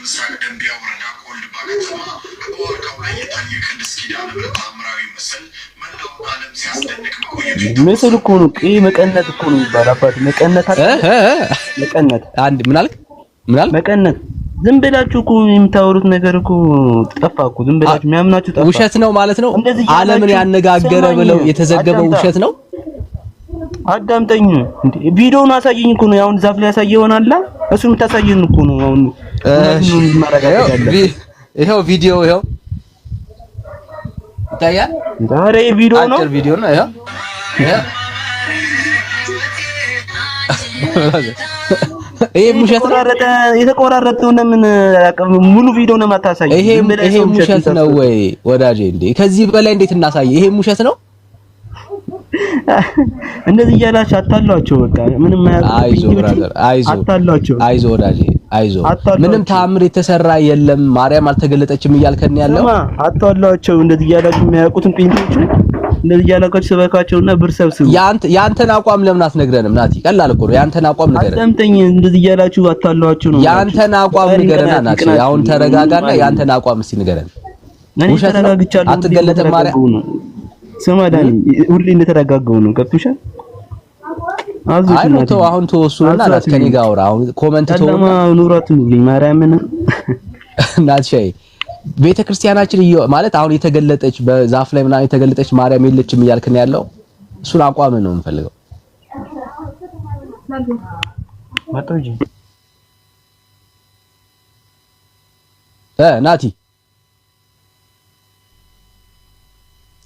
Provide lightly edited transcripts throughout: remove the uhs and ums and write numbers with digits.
በምስራቅ ደንቢያ ወረዳ ኮልድባ ከተማ በዋርካው ላይ የታየ ቅድስት ኪዳነ ምሕረት ታምራዊ ምስል መላው ዓለም ሲያስደንቅ መቆየቱ ምስል እኮ ነው። መቀነት እኮ ነው የሚባል አባት መቀነት መቀነት አንድ ምን አልክ? መቀነት ዝም ብላችሁ እኮ የምታወሩት ነገር እኮ ጠፋ እኮ። ዝም ብላችሁ የሚያምናችሁ ጠፋ። ውሸት ነው ማለት ነው። ዓለምን ያነጋገረ ብለው የተዘገበው ውሸት ነው። አዳምጠኝ እንዴ ቪዲዮውን አሳየኝ እኮ ነው። አሁን ዛፍ ላይ ያሳየ ይሆናል። እሱን የምታሳየን እኮ ነው። አሁን ይሄው ቪዲዮ ይሄው ይታያል። ዛሬ ቪዲዮ ነው። አጭር ቪዲዮ ነው። ይሄው ይሄ ሙሸት ነው። የተቆራረጠው ለምን ሙሉ ቪዲዮ ነው የማታሳየው? ይሄ ሙሸት ነው ወይ ወዳጄ? እንዴ ከዚህ በላይ እንዴት እናሳየ? ይሄ ሙሸት ነው። እንደዚህ እያላችሁ አታሏቸው። በቃ ምንም አይዞ ብራዘር፣ አይዞ ወዳጄ፣ አይዞ። ምንም ተአምር የተሰራ የለም። ማርያም አልተገለጠችም እያልከን ያለው አታሏቸው። እንደዚህ እያላችሁ የሚያውቁትን ጴንጤዎቹ እንደዚህ እያላችሁ ሰበካቸውና ብር ሰብስቡ። ያንተን አቋም ለምን አትነግረንም? ናቲ ቀላል እኮ ነው። ያንተን አቋም ንገረን። አዳምጠኝ። እንደዚህ እያላችሁ አታሏቸው ነው። ያንተን አቋም ንገረና ናቲ። አሁን ተረጋጋና ያንተን አቋም እስቲ ንገረን። ውሸት ነው አትገለጥም ማርያም። ስማ ዳኒ፣ ሁሌ እንደተረጋጋው ነው። ገብቶሻል? አሁን ተወሱና ናት ከኔ ጋር አውራ። አሁን ኮሜንት ተወውና ኑራቱ ልኝ ማርያምን ናት ሻይ ቤተክርስቲያናችን ማለት አሁን የተገለጠች በዛፍ ላይ ምናምን የተገለጠች ማርያም የለችም እያልከን ያለው እሱን አቋም ነው የምፈልገው። ማጣውጂ ናቲ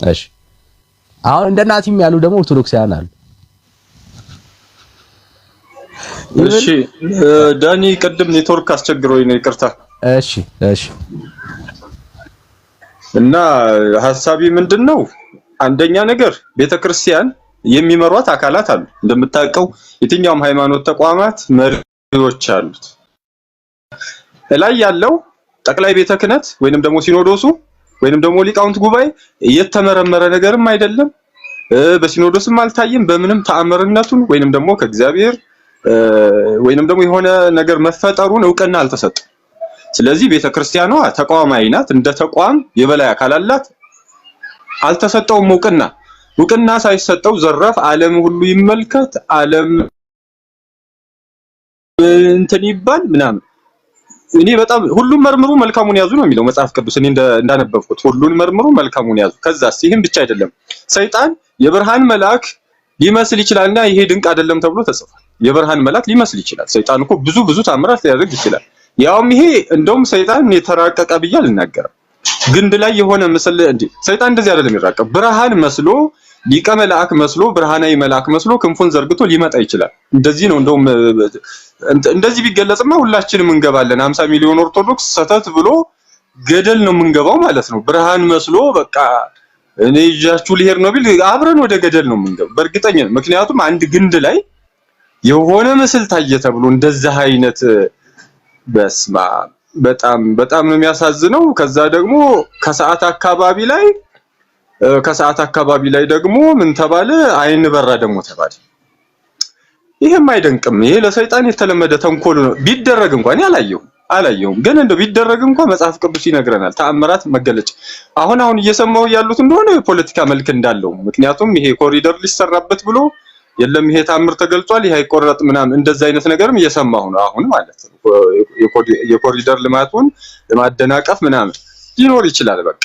እሺ። አሁን እንደ ናቲም ያሉ ደግሞ ኦርቶዶክሳውያን አሉ። እሺ ዳኒ ቅድም ኔትወርክ አስቸግሮኝ ነው ይቅርታ። እሺ እና ሐሳቢ ምንድነው? አንደኛ ነገር ቤተክርስቲያን የሚመሯት አካላት አሉ። እንደምታውቀው የትኛውም ሃይማኖት ተቋማት መሪዎች አሉት። ላይ ያለው ጠቅላይ ቤተ ክህነት ወይንም ደግሞ ሲኖዶሱ ወይንም ደግሞ ሊቃውንት ጉባኤ የተመረመረ ነገርም አይደለም። በሲኖዶስም አልታየም። በምንም ተአምርነቱን ወይንም ደግሞ ከእግዚአብሔር ወይንም ደግሞ የሆነ ነገር መፈጠሩን እውቅና አልተሰጠም። ስለዚህ ቤተክርስቲያኗ ተቋማዊ ናት። እንደ ተቋም የበላይ አካል አላት። አልተሰጠውም እውቅና ሳይሰጠው ዘራፍ ዓለም ሁሉ ይመልከት ዓለም እንትን ይባል ምናምን። እኔ በጣም ሁሉም መርምሩ መልካሙን ያዙ ነው የሚለው መጽሐፍ ቅዱስ። እኔ እንዳነበብኩት ሁሉን መርምሩ መልካሙን ያዙ። ከዛስ ይሄን ብቻ አይደለም፣ ሰይጣን የብርሃን መልአክ ሊመስል ይችላልና ይሄ ድንቅ አይደለም ተብሎ ተጽፏል። የብርሃን መልአክ ሊመስል ይችላል። ሰይጣን እኮ ብዙ ታምራት ሊያደርግ ይችላል። ያውም ይሄ እንደውም ሰይጣን የተራቀቀ ብዬ አልናገርም። ግንድ ላይ የሆነ ምስል እንዴ ሰይጣን እንደዚህ አይደለም ይራቀቅ። ብርሃን መስሎ ሊቀ መልአክ መስሎ ብርሃናዊ መልአክ መስሎ ክንፉን ዘርግቶ ሊመጣ ይችላል። እንደዚህ ነው። እንደውም እንደዚህ ቢገለጽማ ሁላችንም እንገባለን። 50 ሚሊዮን ኦርቶዶክስ ሰተት ብሎ ገደል ነው የምንገባው ማለት ነው። ብርሃን መስሎ በቃ እኔ ይዣችሁ ሊሄድ ነው ቢል አብረን ወደ ገደል ነው የምንገባው በእርግጠኛ። ምክንያቱም አንድ ግንድ ላይ የሆነ ምስል ታየ ተብሎ እንደዚህ አይነት በስማ በጣም ነው የሚያሳዝነው። ከዛ ደግሞ ከሰዓት አካባቢ ላይ ደግሞ ምን ተባለ? አይን በራ ደግሞ ተባለ። ይሄም አይደንቅም። ይሄ ለሰይጣን የተለመደ ተንኮል ነው። ቢደረግ እንኳን አላየሁም፣ ግን እንደው ቢደረግ እንኳን መጽሐፍ ቅዱስ ይነግረናል። ተአምራት መገለጫ አሁን እየሰማው ያሉት እንደሆነ የፖለቲካ መልክ እንዳለው። ምክንያቱም ይሄ ኮሪደር ሊሰራበት ብሎ የለም ይሄ ታምር ተገልጿል ይሄ አይቆረጥ ምናምን እንደዛ አይነት ነገርም እየሰማሁ ነው አሁን ማለት ነው። የኮሪደር ልማቱን ለማደናቀፍ ምናምን ሊኖር ይችላል። በቃ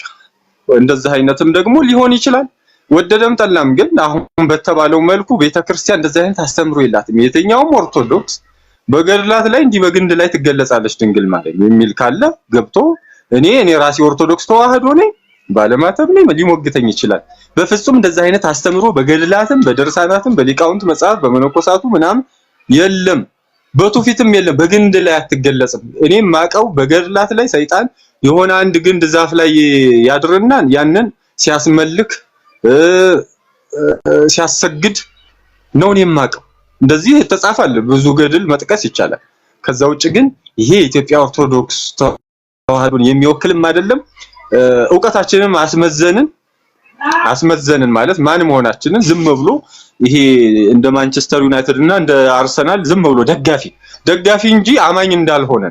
እንደዛ አይነትም ደግሞ ሊሆን ይችላል። ወደደም ጠላም ግን አሁን በተባለው መልኩ ቤተክርስቲያን እንደዛ አይነት አስተምሮ የላትም። የትኛውም ኦርቶዶክስ በገድላት ላይ እንዲህ በግንድ ላይ ትገለጻለች ድንግል ማለት የሚል ካለ ገብቶ እኔ ራሴ ኦርቶዶክስ ተዋህዶ ነኝ ባለማተብ ነኝ ሊሞግተኝ ይችላል። በፍጹም እንደዛ አይነት አስተምሮ በገድላትም በደርሳናትም በሊቃውንት መጽሐፍ በመነኮሳቱ ምናምን የለም። በትውፊትም የለም። በግንድ ላይ አትገለጽም። እኔም ማቀው በገድላት ላይ ሰይጣን የሆነ አንድ ግንድ ዛፍ ላይ ያድርና ያንን ሲያስመልክ ሲያሰግድ ነው እኔም ማቀው። እንደዚህ ተጻፋለ ብዙ ገድል መጥቀስ ይቻላል። ከዛ ውጭ ግን ይሄ የኢትዮጵያ ኦርቶዶክስ ተዋህዶን የሚወክልም አይደለም። ዕውቀታችንን አስመዘንን ማለት ማን መሆናችንን ዝም ብሎ ይሄ እንደ ማንቸስተር ዩናይትድ እና እንደ አርሰናል ዝም ብሎ ደጋፊ እንጂ አማኝ እንዳልሆነ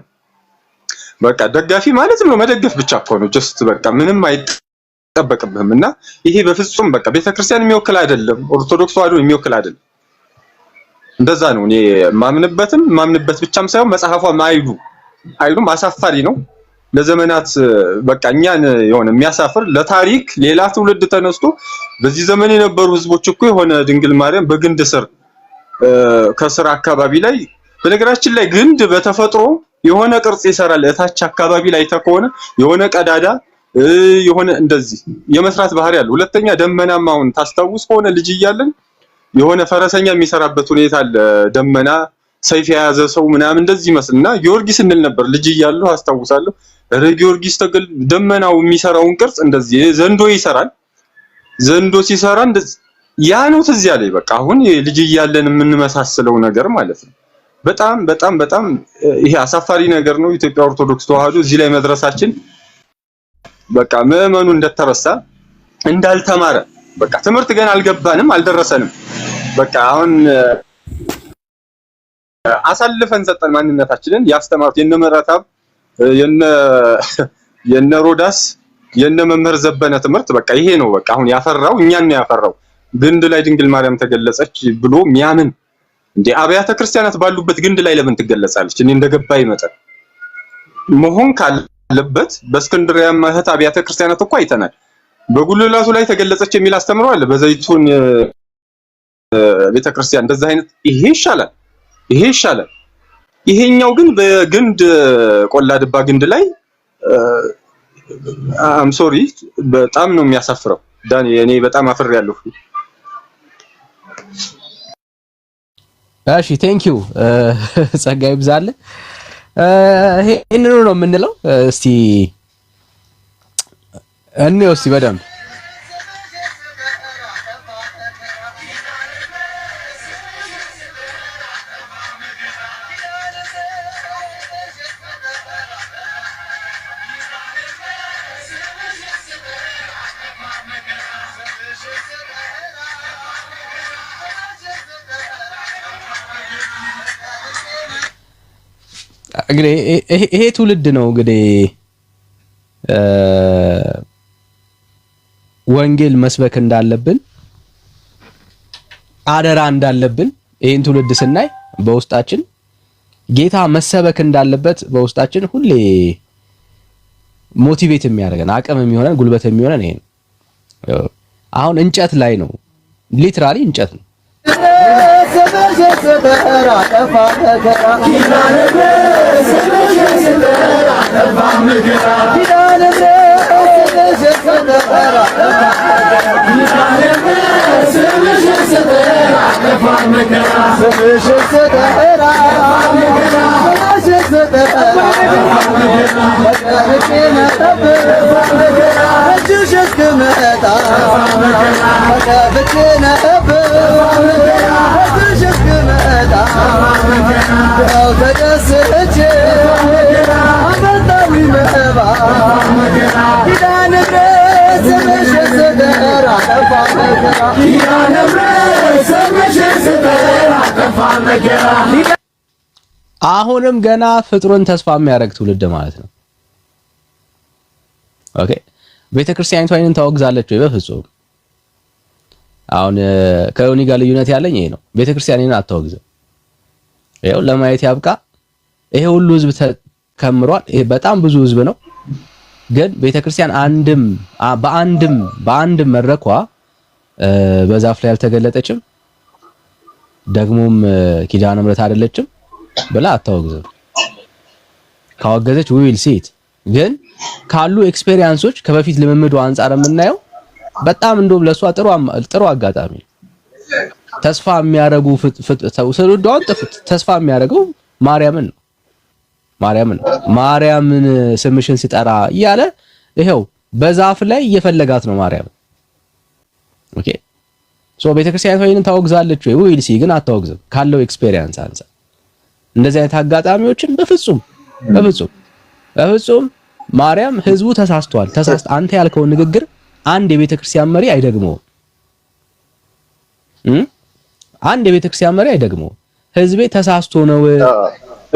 በቃ ደጋፊ ማለት ነው መደገፍ ብቻ እኮ ነው ጀስት በቃ ምንም አይጠበቅብህምና ይሄ በፍጹም በቃ ቤተክርስቲያን የሚወክል አይደለም ኦርቶዶክስ ተዋህዶ የሚወክል አይደለም እንደዛ ነው እኔ ማምንበት ብቻም ሳይሆን መጽሐፏ አይሉም አሳፋሪ ነው ለዘመናት በቃ እኛን የሆነ የሚያሳፍር ለታሪክ ሌላ ትውልድ ተነስቶ በዚህ ዘመን የነበሩ ህዝቦች እኮ የሆነ ድንግል ማርያም በግንድ ስር ከስራ አካባቢ ላይ በነገራችን ላይ ግንድ በተፈጥሮ የሆነ ቅርጽ ይሰራል እታች አካባቢ ላይ ተከሆነ የሆነ ቀዳዳ የሆነ እንደዚህ የመስራት ባህሪ ያለው ሁለተኛ ደመናማውን ታስታውስ ከሆነ ልጅ እያለን የሆነ ፈረሰኛ የሚሰራበት ሁኔታ አለ ደመና ሰይፍ የያዘ ሰው ምናምን እንደዚህ ይመስልና ጊዮርጊስ እንል ነበር ልጅ እያለሁ አስታውሳለሁ ጊዮርጊስ ደመናው የሚሰራውን ቅርጽ እንደዚህ ዘንዶ ይሰራል ዘንዶ ሲሰራ እንደዚህ ያ ነው ትዝ ያለኝ በቃ አሁን ልጅ እያለን የምንመሳሰለው ነገር ማለት ነው በጣም ይሄ አሳፋሪ ነገር ነው ኢትዮጵያ ኦርቶዶክስ ተዋህዶ እዚህ ላይ መድረሳችን በቃ ምዕመኑ እንደተረሳ እንዳልተማረ በቃ ትምህርት ገና አልገባንም አልደረሰንም በቃ አሁን አሳልፈን ሰጠን ማንነታችንን ያስተማሩት የነ መራታብ የነ ሮዳስ የነ መምህር ዘበነ ትምህርት በቃ ይሄ ነው በቃ አሁን ያፈራው እኛን ነው ያፈራው ግንድ ላይ ድንግል ማርያም ተገለጸች ብሎ ሚያምን እንዴ አብያተ ክርስቲያናት ባሉበት ግንድ ላይ ለምን ትገለጻለች እኔ እንደገባኝ መጠን መሆን ካለበት በእስክንድርያ ማህት አብያተ ክርስቲያናት እኮ አይተናል በጉልላቱ ላይ ተገለጸች የሚል አስተምሮ አለ በዘይቱን ቤተክርስቲያን እንደዛ አይነት ይሄ ይሻላል ይሄኛው ግን በግንድ ቆላ ድባ ግንድ ላይ አም ሶሪ በጣም ነው የሚያሳፍረው ዳኒ እኔ በጣም አፍሬያለሁ እሺ ቴንክ ዩ ጸጋይ ብዛለ ይሄንን ነው የምንለው እስቲ እስቲ በደንብ እንግዲህ ይሄ ትውልድ ነው እንግዲህ ወንጌል መስበክ እንዳለብን አደራ እንዳለብን ይሄን ትውልድ ስናይ በውስጣችን ጌታ መሰበክ እንዳለበት በውስጣችን ሁሌ ሞቲቬት የሚያደርገን አቅም የሚሆነን ጉልበት የሚሆነን ይሄ ነው አሁን እንጨት ላይ ነው ሊትራሊ እንጨት ነው አሁንም ገና ፍጥሩን ተስፋ የሚያደርግ ትውልድ ማለት ነው ኦኬ ቤተክርስቲያኒቷ ይሄንን ታወግዛለች ወይ በፍጹም አሁን ከዮኒ ጋር ልዩነት ያለኝ ይሄ ነው ቤተክርስቲያኒን አታወግዝም ይሄው ለማየት ያብቃ ይሄ ሁሉ ህዝብ ተከምሯል ይሄ በጣም ብዙ ህዝብ ነው ግን ቤተክርስቲያን በአንድም መድረኳ በዛፍ ላይ አልተገለጠችም ደግሞም ኪዳነ ምሕረት አይደለችም ብላ አታወግዝም ካወገዘች we will see it ግን ካሉ ኤክስፔሪያንሶች ከበፊት ልምምዱ አንፃር የምናየው በጣም እንደውም ለሷ ጥሩ አጋጣሚ ተስፋ የሚያረጉ ሰውዶን ተስፋ የሚያረገው ማርያምን ስምሽን ሲጠራ እያለ ይሄው በዛፍ ላይ እየፈለጋት ነው ማርያም ኦኬ ሶ ቤተክርስቲያን ወይንን ታወግዛለች ወይ ዊል ሲ ግን አታወግዝም ካለው ኤክስፔሪያንስ አንፃር እንደዚህ አይነት አጋጣሚዎችን በፍጹም ማርያም ህዝቡ ተሳስቷል አንተ ያልከው ንግግር አንድ የቤተክርስቲያን መሪ አይደግመው ህዝቤ ተሳስቶ ነው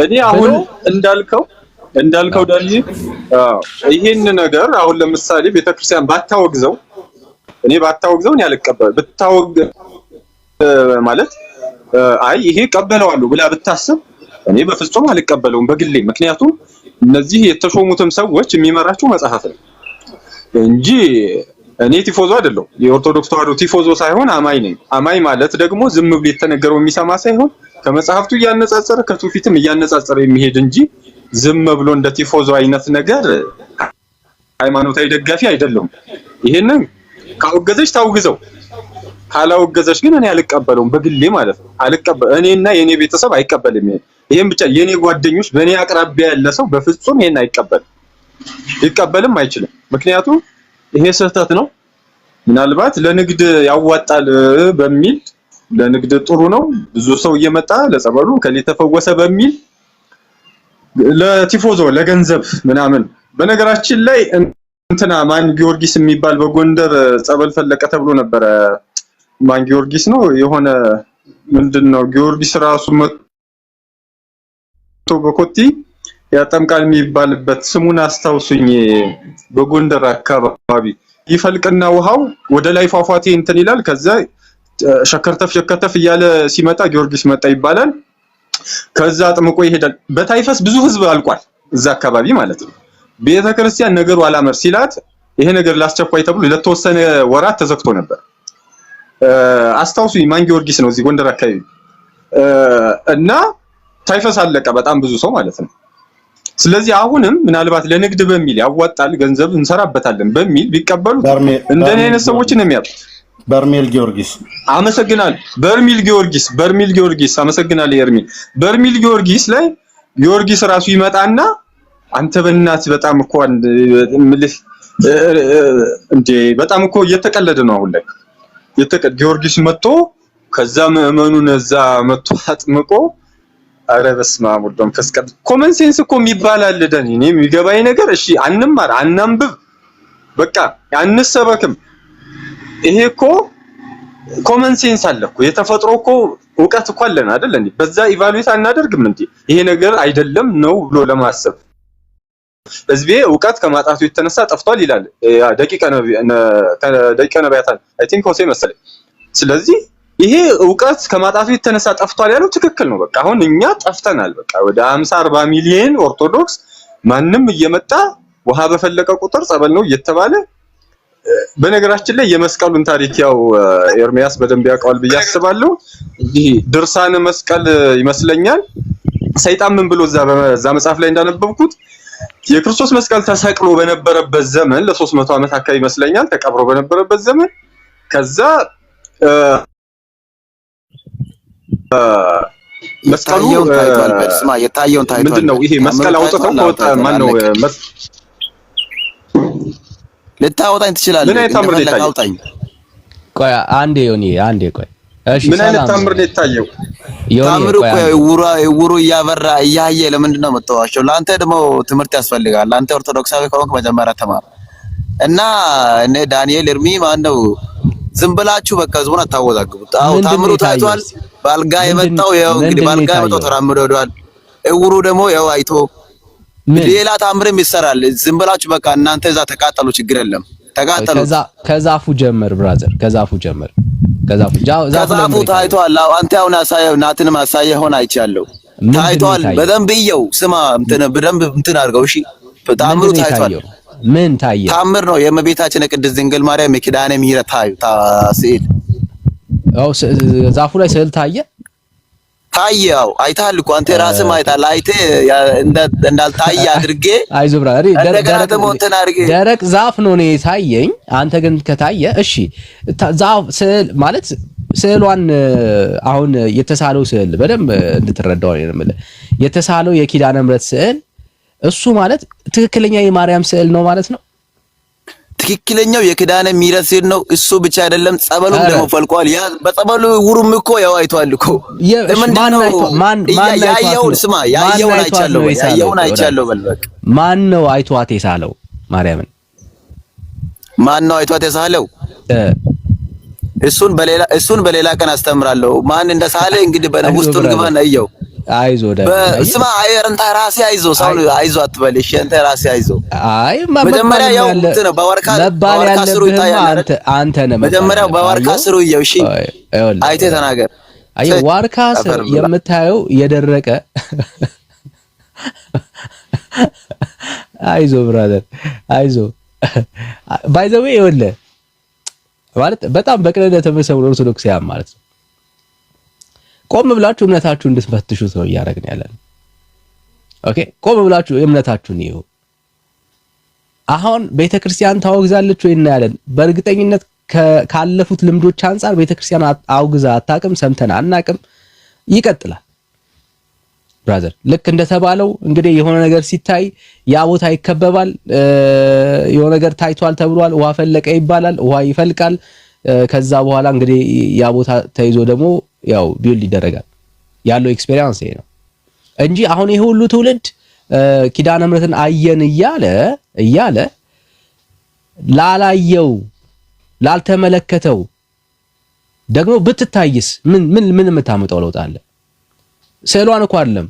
እኔ አሁን እንዳልከው እንዳልከው ዳኒ ይሄን ነገር አሁን ለምሳሌ ቤተክርስቲያን ባታወግዘው እኔ ያልቀበል ብታወግ ማለት አይ ይሄ ቀበለዋለሁ ብላ ብታስብ እኔ በፍጹም አልቀበለውም በግሌ። ምክንያቱም እነዚህ የተሾሙትም ሰዎች የሚመራቸው መጽሐፍ ነው እንጂ እኔ ቲፎዞ አይደለሁም። የኦርቶዶክስ ተዋህዶ ቲፎዞ ሳይሆን አማኝ ነኝ። አማኝ ማለት ደግሞ ዝም ብሎ የተነገረው የሚሰማ ሳይሆን ከመጽሐፍቱ እያነጻጸረ ከትውፊትም እያነጻጸረ የሚሄድ እንጂ ዝም ብሎ እንደ ቲፎዞ አይነት ነገር ሃይማኖታዊ ደጋፊ አይደለም። ይሄንን ካወገዘች ታውግዘው፣ ካላወገዘች ግን እኔ አልቀበለውም በግሌ ማለት ነው። እኔና የኔ ቤተሰብ አይቀበልም። ይሄን ብቻ የኔ ጓደኞች በእኔ አቅራቢያ ያለ ሰው በፍጹም ይሄን አይቀበልም፣ ሊቀበልም አይችልም። ምክንያቱም ይሄ ስህተት ነው። ምናልባት ለንግድ ያዋጣል በሚል ለንግድ ጥሩ ነው ብዙ ሰው እየመጣ ለጸበሉ ከሌ ተፈወሰ በሚል ለቲፎዞ ለገንዘብ ምናምን። በነገራችን ላይ እንትና ማን ጊዮርጊስ የሚባል በጎንደር ጸበል ፈለቀ ተብሎ ነበረ። ማን ጊዮርጊስ ነው የሆነ ምንድነው ጊዮርጊስ ራሱ መጥቶ በኮቲ ያጠምቃል የሚባልበት ስሙን አስታውሱኝ። በጎንደር አካባቢ ይፈልቅና ውሃው ወደ ላይ ፏፏቴ እንትን ይላል። ከዛ ሸከርተፍ እያለ ሲመጣ ጊዮርጊስ መጣ ይባላል። ከዛ አጥምቆ ይሄዳል። በታይፈስ ብዙ ህዝብ አልቋል እዛ አካባቢ ማለት ነው። ቤተክርስቲያን ነገሩ አላመር ሲላት ይሄ ነገር ላስቸኳይ ተብሎ ለተወሰነ ወራት ተዘግቶ ነበር። አስታውሱኝ ማን ጊዮርጊስ ነው እዚህ ጎንደር አካባቢ እና ታይፈስ አለቀ በጣም ብዙ ሰው ማለት ነው። ስለዚህ አሁንም ምናልባት ለንግድ በሚል ያዋጣል ገንዘብ እንሰራበታለን በሚል ቢቀበሉ እንደኔ አይነት ሰዎችን የሚያጡት በርሜል ጊዮርጊስ አመሰግናለሁ። በርሜል ጊዮርጊስ አመሰግናለሁ። በርሜል ጊዮርጊስ ላይ ጊዮርጊስ ራሱ ይመጣና አንተ በእናትህ በጣም እኮ እንዴ በጣም እኮ እየተቀለደ ነው አሁን ላይ ጊዮርጊስ መጥቶ ከዛ ምዕመኑን እዛ መጥቶ አጥምቆ አረ በስመ አብ ወልድ ወመንፈስ ቅዱስ ኮመን ሴንስ እኮ የሚባል አለ ዳኒ። እኔ የሚገባኝ ነገር እሺ አንማር አናንብብ በቃ አንሰበክም። ይሄ እኮ ኮመን ሴንስ አለ እኮ የተፈጥሮ እኮ ዕውቀት እኮ አለን አይደል እንዴ? በዛ ኢቫሉዌት አናደርግም እንዴ? ይሄ ነገር አይደለም ነው ብሎ ለማሰብ ህዝቤ ዕውቀት ከማጣቱ የተነሳ ጠፍቷል ይላል ደቂቀ ነቢያት አይ ቲንክ ሆሴ መሰለኝ። ስለዚህ ይሄ ዕውቀት ከማጣቱ የተነሳ ጠፍቷል ያለው ትክክል ነው። በቃ አሁን እኛ ጠፍተናል። በቃ ወደ 50-40 ሚሊዮን ኦርቶዶክስ ማንም እየመጣ ውሃ በፈለቀ ቁጥር ጸበል ነው እየተባለ። በነገራችን ላይ የመስቀሉን ታሪክ ያው ኤርሚያስ በደንብ ያውቀዋል ብዬ አስባለሁ። ይሄ ድርሳነ መስቀል ይመስለኛል ሰይጣን ምን ብሎ እዛ መጽሐፍ ላይ እንዳነበብኩት የክርስቶስ መስቀል ተሰቅሎ በነበረበት ዘመን ለ300 ዓመት አካባቢ ይመስለኛል ተቀብሮ በነበረበት ዘመን ከዛ መስቀሉ የታየውን ታይቷል። ምንድነው ይሄ መስቀል አውጥተው ከወጣ ማን ነው ልታወጣኝ ትችላለህ? ምን አይነት ታምር ነው የታየው? ቆይ አንዴ ዮኒ አንዴ ቆይ እሺ ምን አይነት ታምር ነው የታየው? ታምሩ እኮ ዕውሩ እያበራ እያየ ለምንድን ነው የምትዋሸው? ለአንተ ደግሞ ትምህርት ያስፈልጋል። አንተ ኦርቶዶክሳዊ ከሆንክ መጀመሪያ ተማር እና እነ ዳንኤል እርሚ ማን ነው ዝም ብላችሁ በቃ ህዝቡን አታወዛግቡት። አዎ ታምሩ ታይቷል። ባልጋ የመጣው ያው እንግዲህ ባልጋ የመጣው ተራምዶ ሄዷል። ዕውሩ ደግሞ ያው አይቶ ሌላ ታምርም ይሰራል። ዝም ብላችሁ በቃ እናንተ እዛ ተቃጠሉ፣ ችግር የለም ተቃጠሉ። ከዛፉ ጀመር ብራዘር፣ ከዛፉ ታይቷል። አንተ አሁን አሳየው ናትንም አሳየው ሆነ አይቻለሁ። ታይቷል። በደንብ ይየው ስማ በደንብ እንትን አድርገው እሺ። ታምሩ ታይቷል። ምን ታየ? ታምር ነው የእመቤታችን የቅድስት ድንግል ማርያም የኪዳነ ምሕረት ስዕል። አው ዛፉ ላይ ስዕል ታየ። ታየው አይታል እኮ አንተ ራስህ አይታል። አይተህ እንዳልታየ አድርጌ አይዞህ ብራዘር፣ ደረቅ ዛፍ ነው ነው ታየኝ። አንተ ግን ከታየ እሺ ዛፍ ስዕል ማለት ስዕሏን አሁን የተሳለው ስዕል በደንብ እንድትረዳው ነው የምልህ። የተሳለው የኪዳነ ምሕረት ስዕል እሱ ማለት ትክክለኛ የማርያም ስዕል ነው ማለት ነው። ትክክለኛው የኪዳነ ምሕረት ስዕል ነው። እሱ ብቻ አይደለም ጸበሉም ደግሞ ፈልቋል። ያ በጸበሉ ውሩም እኮ ያው አይቷል እኮ ያየውን አይቻለሁ በል በቃ። ማን ነው አይቷት የሳለው ማርያምን? ማን ነው አይቷት የሳለው? እሱን በሌላ ቀን አስተምራለሁ። ማን እንደሳለ እንግዲህ በውስጡን ግባና እየው አይዞ ስማ አንተ ራስህ አይዞ ሰው አይዞ አትበል እሺ አንተ ራስህ አይዞ አይ መጀመሪያ ያው እንትን በወርካ ስሩ ይታያል አንተ ነህ መጀመሪያ በወርካ ስሩ ይየው እሺ አይቴ ተናገር አይ ዋርካ ስር የምታየው የደረቀ አይዞ ብራዘር አይዞ ባይ ዘ ዌይ ይኸውልህ ማለት በጣም በቅንነት ተመሰሉ ኦርቶዶክሳውያን ማለት ነው ቆም ብላችሁ እምነታችሁን እንድትፈትሹት ነው እያደረግን ያለን ኦኬ ቆም ብላችሁ እምነታችሁን ይዩ አሁን ቤተክርስቲያን ታወግዛለች ወይ እናያለን በእርግጠኝነት ካለፉት ልምዶች አንፃር ቤተክርስቲያን አውግዛ አታቅም ሰምተን አናቅም ይቀጥላል ብራዘር ልክ እንደተባለው እንግዲህ የሆነ ነገር ሲታይ ያ ቦታ ይከበባል የሆነ ነገር ታይቷል ተብሏል ውሃ ፈለቀ ይባላል ውሃ ይፈልቃል ከዛ በኋላ እንግዲህ ያ ቦታ ተይዞ ደግሞ ያው ቢልድ ይደረጋል ያለው ኤክስፒሪየንስ ይሄ ነው እንጂ አሁን ይሄ ሁሉ ትውልድ ኪዳነ ምሕረትን አየን እያለ ላላየው ላልተመለከተው ደግሞ ብትታይስ ምን የምታመጣው ለውጥ አለ ስዕሏን እኮ አይደለም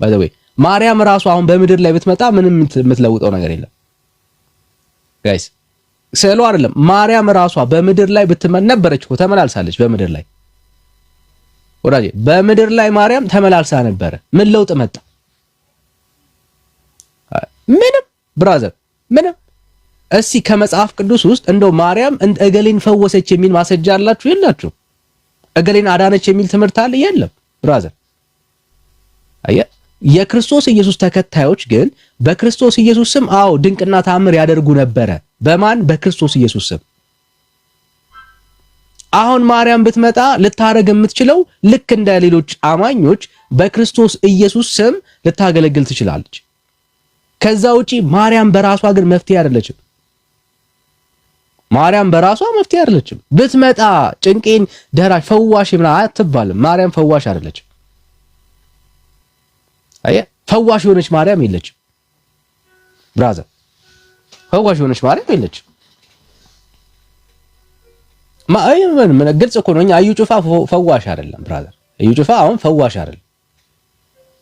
by the way ማርያም ራሱ አሁን በምድር ላይ ብትመጣ ምንም የምትለውጠው ነገር የለም ጋይስ ስዕሏ አይደለም ማርያም ራሷ በምድር ላይ ነበረች እኮ ተመላልሳለች በምድር ላይ ወራጄ በምድር ላይ ማርያም ተመላልሳ ነበረ ምን ለውጥ መጣ ምንም ብራዘር ምንም እስቲ ከመጽሐፍ ቅዱስ ውስጥ እንደው ማርያም እገሌን ፈወሰች የሚል ማስረጃ አላችሁ የላችሁ እገሌን አዳነች የሚል ትምህርት አለ የለም ብራዘር አየ የክርስቶስ ኢየሱስ ተከታዮች ግን በክርስቶስ ኢየሱስ ስም አዎ ድንቅና ተአምር ያደርጉ ነበረ በማን በክርስቶስ ኢየሱስ ስም አሁን ማርያም ብትመጣ ልታረግ የምትችለው ልክ እንደ ሌሎች አማኞች በክርስቶስ ኢየሱስ ስም ልታገለግል ትችላለች ከዛ ውጪ ማርያም በራሷ ግን መፍትሄ አይደለችም ማርያም በራሷ መፍትሄ አይደለችም ብትመጣ ጭንቄን ደራሽ ፈዋሽ ምና አትባልም ማርያም ፈዋሽ አይደለችም አየ ፈዋሽ የሆነች ማርያም የለችም ብራዘር ፈዋሽ የሆነች ማርያም የለችም ምን ግልጽ እኮ ነው እኛ እዩ ጩፋ ፈዋሽ አይደለም ብራዘር እዩ ጩፋ አሁን ፈዋሽ አይደለም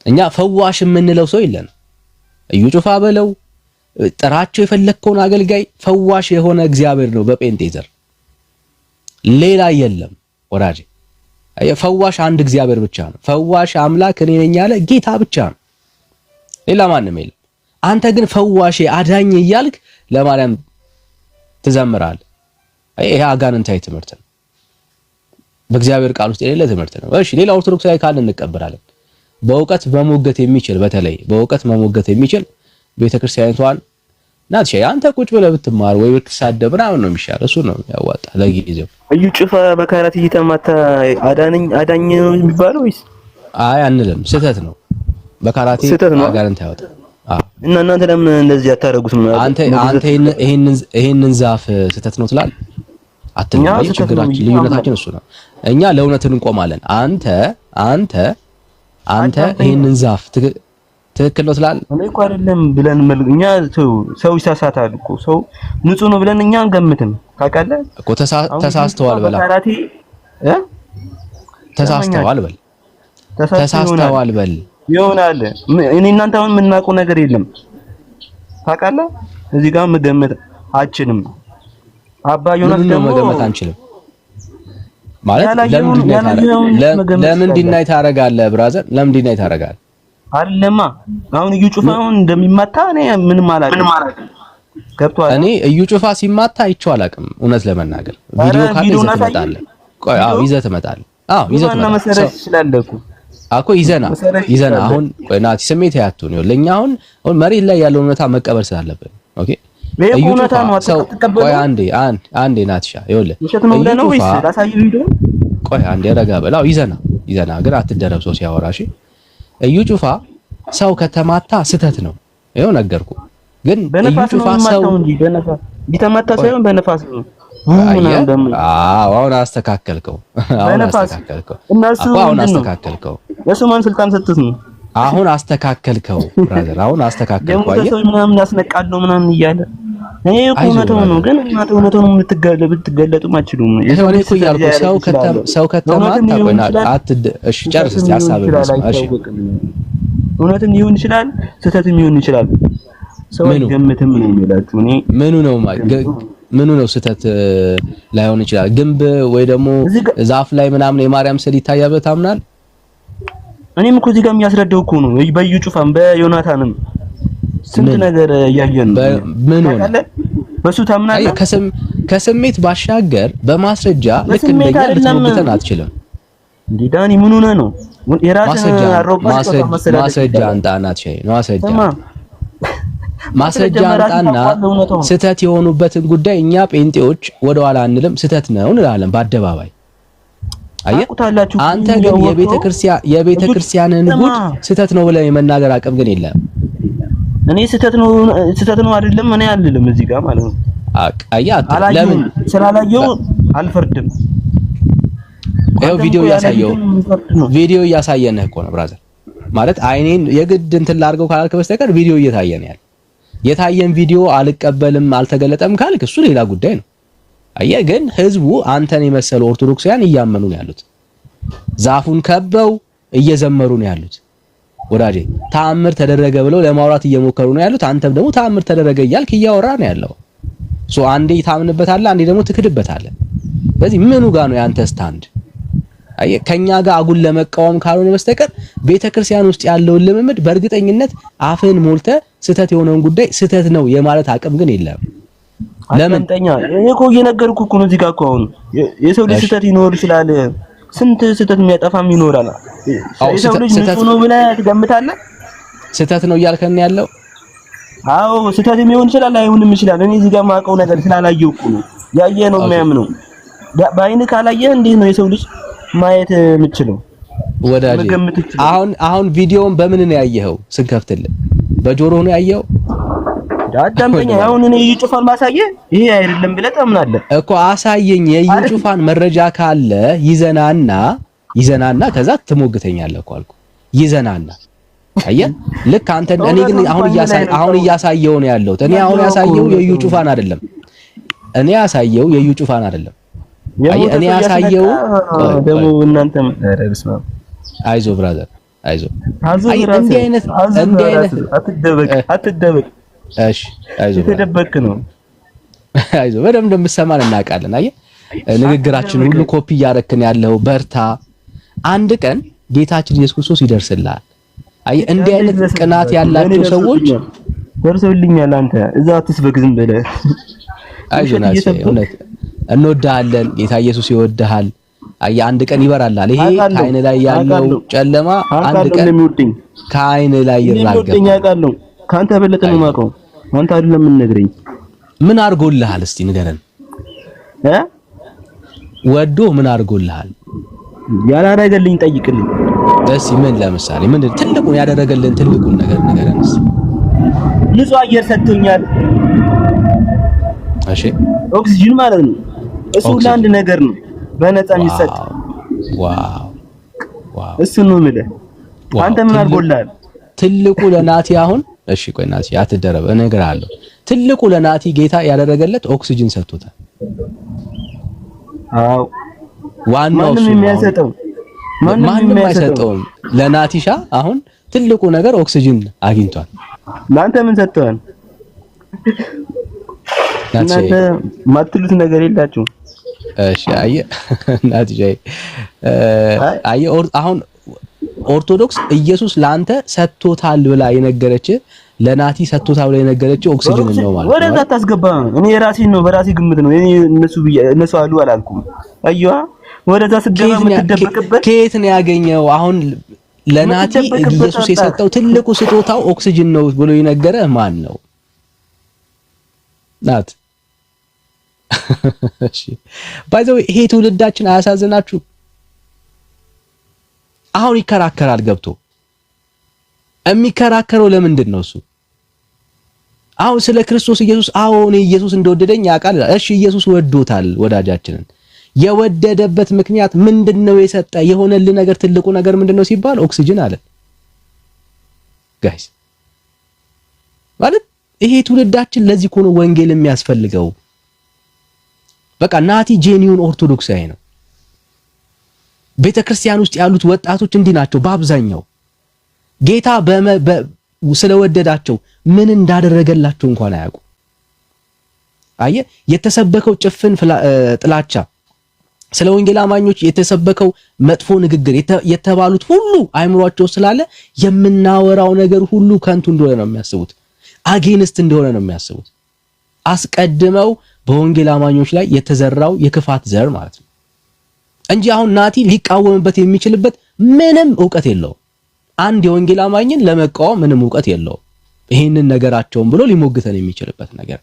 እኛ ፈዋሽ የምንለው ሰው የለንም እዩ ጩፋ በለው ጥራቸው የፈለከውን አገልጋይ ፈዋሽ የሆነ እግዚአብሔር ነው በጴንጤ ዘር ሌላ የለም ወራጄ ፈዋሽ አንድ እግዚአብሔር ብቻ ነው ፈዋሽ አምላክ እኔ ነኝ ያለ ጌታ ብቻ ነው ሌላ ማንም የለም አንተ ግን ፈዋሽ አዳኝ እያልክ ለማርያም ትዘምራለህ ይሄ አጋንንታዊ ትምህርት ነው በእግዚአብሔር ቃል ውስጥ የሌለ ትምህርት ነው እሺ ሌላ ኦርቶዶክሳዊ ካለ እንቀበላለን በእውቀት መሞገት የሚችል በተለይ በእውቀት መሞገት የሚችል ቤተክርስቲያኒቷን ናት አንተ ቁጭ ብለህ ብትማር ወይ ብትሳደብ ምናምን ነው የሚሻል እሱ ነው ያዋጣ ለጊዜው እዩ ጩፋ በካራት እየተማታ አዳኝ ነው የሚባለው ወይስ አይ አንልም ስህተት ነው በካራቴ አጋንንት ያወጣ እና እናንተ ለምን እንደዚህ አታረጉትም አንተ ይሄንን ዛፍ ስህተት ነው ትላለህ አትልም ችግራችን ልዩነታችን እሱ ነው እኛ ለእውነት እንቆማለን አንተ ይሄንን ዛፍ ትክክል ነው ትላለህ እኔ እኮ አይደለም ብለን እኛ ሰው ይሳሳታል እኮ ሰው ንጹህ ነው ብለን እኛ አንገምትም ታውቃለህ እኮ ተሳስተዋል በላ ተሳስተዋል በል ይሆናል እኔ እናንተ አሁን የምናውቀው ነገር የለም ታውቃለህ እዚህ ጋር መገመት አችንም አባ ዮናስ ደግሞ መገመት አንችልም ማለት ለምን ዲናይ ታረጋለህ ብራዘር ለምን ዲናይ ታረጋለህ አይደለማ አሁን እዩ ጩፋ አሁን እንደሚማታ እኔ ምንም አላውቅም ገብቷል እኔ እዩ ጩፋ ሲማታ አይቼው አላውቅም እውነት ለመናገር ቪዲዮ ካለ ይዘህ ቆይ ይዘህ ትመጣለህ ይዘህ ትመጣለህ መሰረት ይችላልኩ አኮ ይዘና አሁን ቆይ ናቲ ስሜት ያቱን ነው ለኛ አሁን መሬት ላይ ያለው እውነታ መቀበል ስላለብን ኦኬ እዩ ጩፋ ሰው ቆይ አንዴ ናቲሻ ይኸውልህ እዩ ጩፋ ላሳይ ቪዲዮ ቆይ አንዴ ረጋ በላው ይዘና ግን አትደረብ ሰው ሲያወራሽ እዩ ጩፋ ሰው ከተማታ ስተት ነው ይኸው ነገርኩ ግን እዩ ጩፋ ሰው በነፋስ ቢተማታ ሳይሆን በነፋስ ነው አሁን አስተካከልከው እሱ ማን ስልጣን ሰጥቶት ነው አሁን አስተካከልከው ብራዘር አሁን አስተካከልከው አየህ ምናምን ያስነቃለው ምናምን እያለ እኔ እኮ እውነታው ነው፣ ግን እናንተ እውነታው ነው ብትገለጡም አትችሉም። እኔ እኮ እያልኩ ሰው ከተማታ ቆይና እሺ ጨርስ እስቲ ሐሳብህ ነው። እሺ እውነትም ሊሆን ይችላል፣ ስህተትም ሊሆን ይችላል። ሰው አይገምትም ነው የሚላችሁ። እኔ ምኑ ነው ስህተት ላይሆን ይችላል? ግንብ ወይ ደግሞ ዛፍ ላይ ምናምን የማርያም ስዕል ይታያል ብለህ ታምናለህ? እኔም እኮ እዚህ ጋር የሚያስረዳው እኮ ነው። በዩ ጩፋም በዮናታንም ስንት ነገር እያየን ነው። ምን ሆነ በሱ ታምናለህ? ከስሜት ባሻገር በማስረጃ ልክ እንደኛ ልትሞግተን አትችልም። እንዴ ዳኒ ምን ሆነ ነው? የራስህን ማስረጃ አንጣና ሸይ ነው ማስረጃ አንጣና ስህተት የሆኑበትን ጉዳይ እኛ ጴንጤዎች ወደኋላ አንልም፣ ስህተት ነው እንላለን በአደባባይ። አየህ አንተ ግን የቤተ ክርስቲያንን ጉድ ስህተት ነው ብለህ የመናገር አቅም ግን የለም። እኔ ስህተት ነው አይደለም እኔ አልልም እዚህ ጋር ማለት ነው። አያት ለምን ስላላየው አልፈርድም። ይሄው ቪዲዮ እያሳየንህ እኮ ነው ብራዘር። ማለት አይኔን የግድ እንትን ላድርገው ካላልክ በስተቀር ቪዲዮ እየታየን ያለ የታየን ቪዲዮ አልቀበልም አልተገለጠም ካልክ እሱ ሌላ ጉዳይ ነው። አየህ ግን ህዝቡ አንተን የመሰሉ ኦርቶዶክሳውያን እያመኑ ነው ያሉት። ዛፉን ከበው እየዘመሩ ነው ያሉት። ወዳጄ ተአምር ተደረገ ብለው ለማውራት እየሞከሩ ነው ያሉት። አንተም ደግሞ ተአምር ተደረገ እያልክ እያወራ ነው ያለው። አንዴ ታምንበታለህ፣ አንዴ ደግሞ ትክድበታለህ። ስለዚህ ምኑ ጋር ነው ያንተ ስታንድ? አየህ ከኛ ጋር አጉል ለመቃወም ካልሆነ በስተቀር ቤተክርስቲያን ውስጥ ያለውን ልምምድ በእርግጠኝነት አፍን ሞልተ ስህተት የሆነውን ጉዳይ ስህተት ነው የማለት አቅም ግን የለም። ለምን ጠኛ እኮ እየነገርኩህ እኮ ነው። እዚህ ጋር እኮ አሁን የሰው ልጅ ስህተት ይኖር ይችላል። ስንት ስህተት የሚያጠፋም ይኖራል። የሰው ልጅ ንጹህ ነው ብለህ ትገምታለህ? ስህተት ነው እያልከን ያለው? አዎ ስህተት የሚሆን ይችላል፣ አይሆንም ይችላል። እኔ እዚህ ጋር ማውቀው ነገር ስላላየው እኮ ነው። ያየህ ነው የሚያምነው። በአይን ካላየህ እንዴት ነው የሰው ልጅ ማየት የምችለው? ወዳጄ አሁን ቪዲዮውን በምን ነው ያየኸው? ስንከፍትልህ በጆሮ ነው ያየኸው? አዳምጠኛ። አሁን እኔ የዩ ጩፋን ማሳየህ ይሄ አይደለም ብለህ ታምናለህ እኮ። አሳየኝ። የዩ ጩፋን መረጃ ካለ ይዘናና ከዛ ትሞግተኛለህ እኮ አልኩ። ይዘናና አየህ ልክ አንተ። እኔ ግን አሁን እያሳየው ነው ያለሁት። እኔ አሁን ያሳየው የዩ ጩፋን አይደለም። እኔ ያሳየው ደግሞ እናንተም ረብስማ። አይዞህ ብራዘር አይዞህ። እንዲህ አይነት አትደበቅ። እሺ አይዞህ የተደበክ ነው። አይዞህ በደምብ እንደምትሰማን እናውቃለን። አየህ ንግግራችን ሁሉ ኮፒ እያደረክን ያለው በርታ። አንድ ቀን ጌታችን ኢየሱስ ክርስቶስ ይደርስልሃል። አየህ እንዲህ አይነት ቅናት ያላቸው ሰዎች ደርሰውልኛል። አንተ እዛ አትስበክ ዝም ብለህ። አይዞህ ናሴ እውነት እንወድሃለን። ጌታ ኢየሱስ ይወድሃል። አየህ አንድ ቀን ይበራልሃል። ይሄ ከዓይን ላይ ያለው ጨለማ አንድ ቀን ከዓይን ላይ ይራገፋል። ካንተ በለጠ ነው የማውቀው። አንተ አይደለም የምንነግረኝ። ምን አድርጎልሃል እስቲ ንገረን። ወዶ ምን አድርጎልሃል? ያላረገልኝ ጠይቅልኝ እስቲ። ምን ለምሳሌ ምንድን ትልቁን ያደረገልን ትልቁን ነገር ንገረን እስቲ። ንጹህ አየር ሰጥቶኛል። እሺ ኦክሲጅን ማለት ነው። እሱ ለአንድ ነገር ነው በነፃ የሚሰጥ። ዋው እሱ ነው የምልህ። አንተ ምን አድርጎልሃል? ትልቁ ለናቲ አሁን እሺ ቆይ ናቲ አትደረብ እነግርሃለሁ። ትልቁ ለናቲ ጌታ ያደረገለት ኦክሲጅን ሰጥቶታል። አዎ ዋናው እሱ ነው። ማንም አይሰጠውም። ለናቲሻ አሁን ትልቁ ነገር ኦክሲጅን አግኝቷል። ለአንተ ምን ሰጥቷል? እናንተ ማትሉት ነገር የላችሁ። እሺ አየህ ናቲሻ አየህ አሁን ኦርቶዶክስ ኢየሱስ ላንተ ሰጥቶታል ብላ የነገረች ለናቲ ሰጥቶታል ብላ የነገረች ኦክሲጅን ነው ማለት ነው። ወደዛ ታስገባ። እኔ የራሴን ነው በራሴ ግምት ነው። እኔ እነሱ አሉ አላልኩም። አየዋ ወደዛ ስገባ የምትደበቅበት ከየት ነው ያገኘው? አሁን ለናቲ ኢየሱስ የሰጠው ትልቁ ስጦታው ኦክሲጅን ነው ብሎ የነገረ ማን ነው? ናት። እሺ ባይዘው ይሄ ትውልዳችን አያሳዝናችሁ? አሁን ይከራከራል ገብቶ። የሚከራከረው ለምንድን ነው? እሱ አሁን ስለ ክርስቶስ ኢየሱስ እኔ ኢየሱስ እንደወደደኝ ያውቃል። እሺ ኢየሱስ ወዶታል ወዳጃችንን። የወደደበት ምክንያት ምንድነው? የሰጠ የሆነልህ ነገር ትልቁ ነገር ምንድነው ሲባል ኦክሲጅን አለ። ጋይስ ማለት ይሄ ትውልዳችን ለዚህ ኮኖ ወንጌል የሚያስፈልገው። በቃ ናቲ ጄኒውን ኦርቶዶክሳዊ ነው። ቤተክርስቲያን ውስጥ ያሉት ወጣቶች እንዲህ ናቸው በአብዛኛው። ጌታ ስለወደዳቸው ምን እንዳደረገላቸው እንኳን አያውቁ። አየ የተሰበከው ጭፍን ጥላቻ፣ ስለ ወንጌል አማኞች የተሰበከው መጥፎ ንግግር የተባሉት ሁሉ አይምሯቸው ስላለ የምናወራው ነገር ሁሉ ከንቱ እንደሆነ ነው የሚያስቡት። አጌንስት እንደሆነ ነው የሚያስቡት። አስቀድመው በወንጌል አማኞች ላይ የተዘራው የክፋት ዘር ማለት ነው እንጂ አሁን ናቲ ሊቃወምበት የሚችልበት ምንም ዕውቀት የለውም። አንድ የወንጌል አማኝን ለመቃወም ምንም ዕውቀት የለውም። ይሄንን ነገራቸውን ብሎ ሊሞግተን የሚችልበት ነገር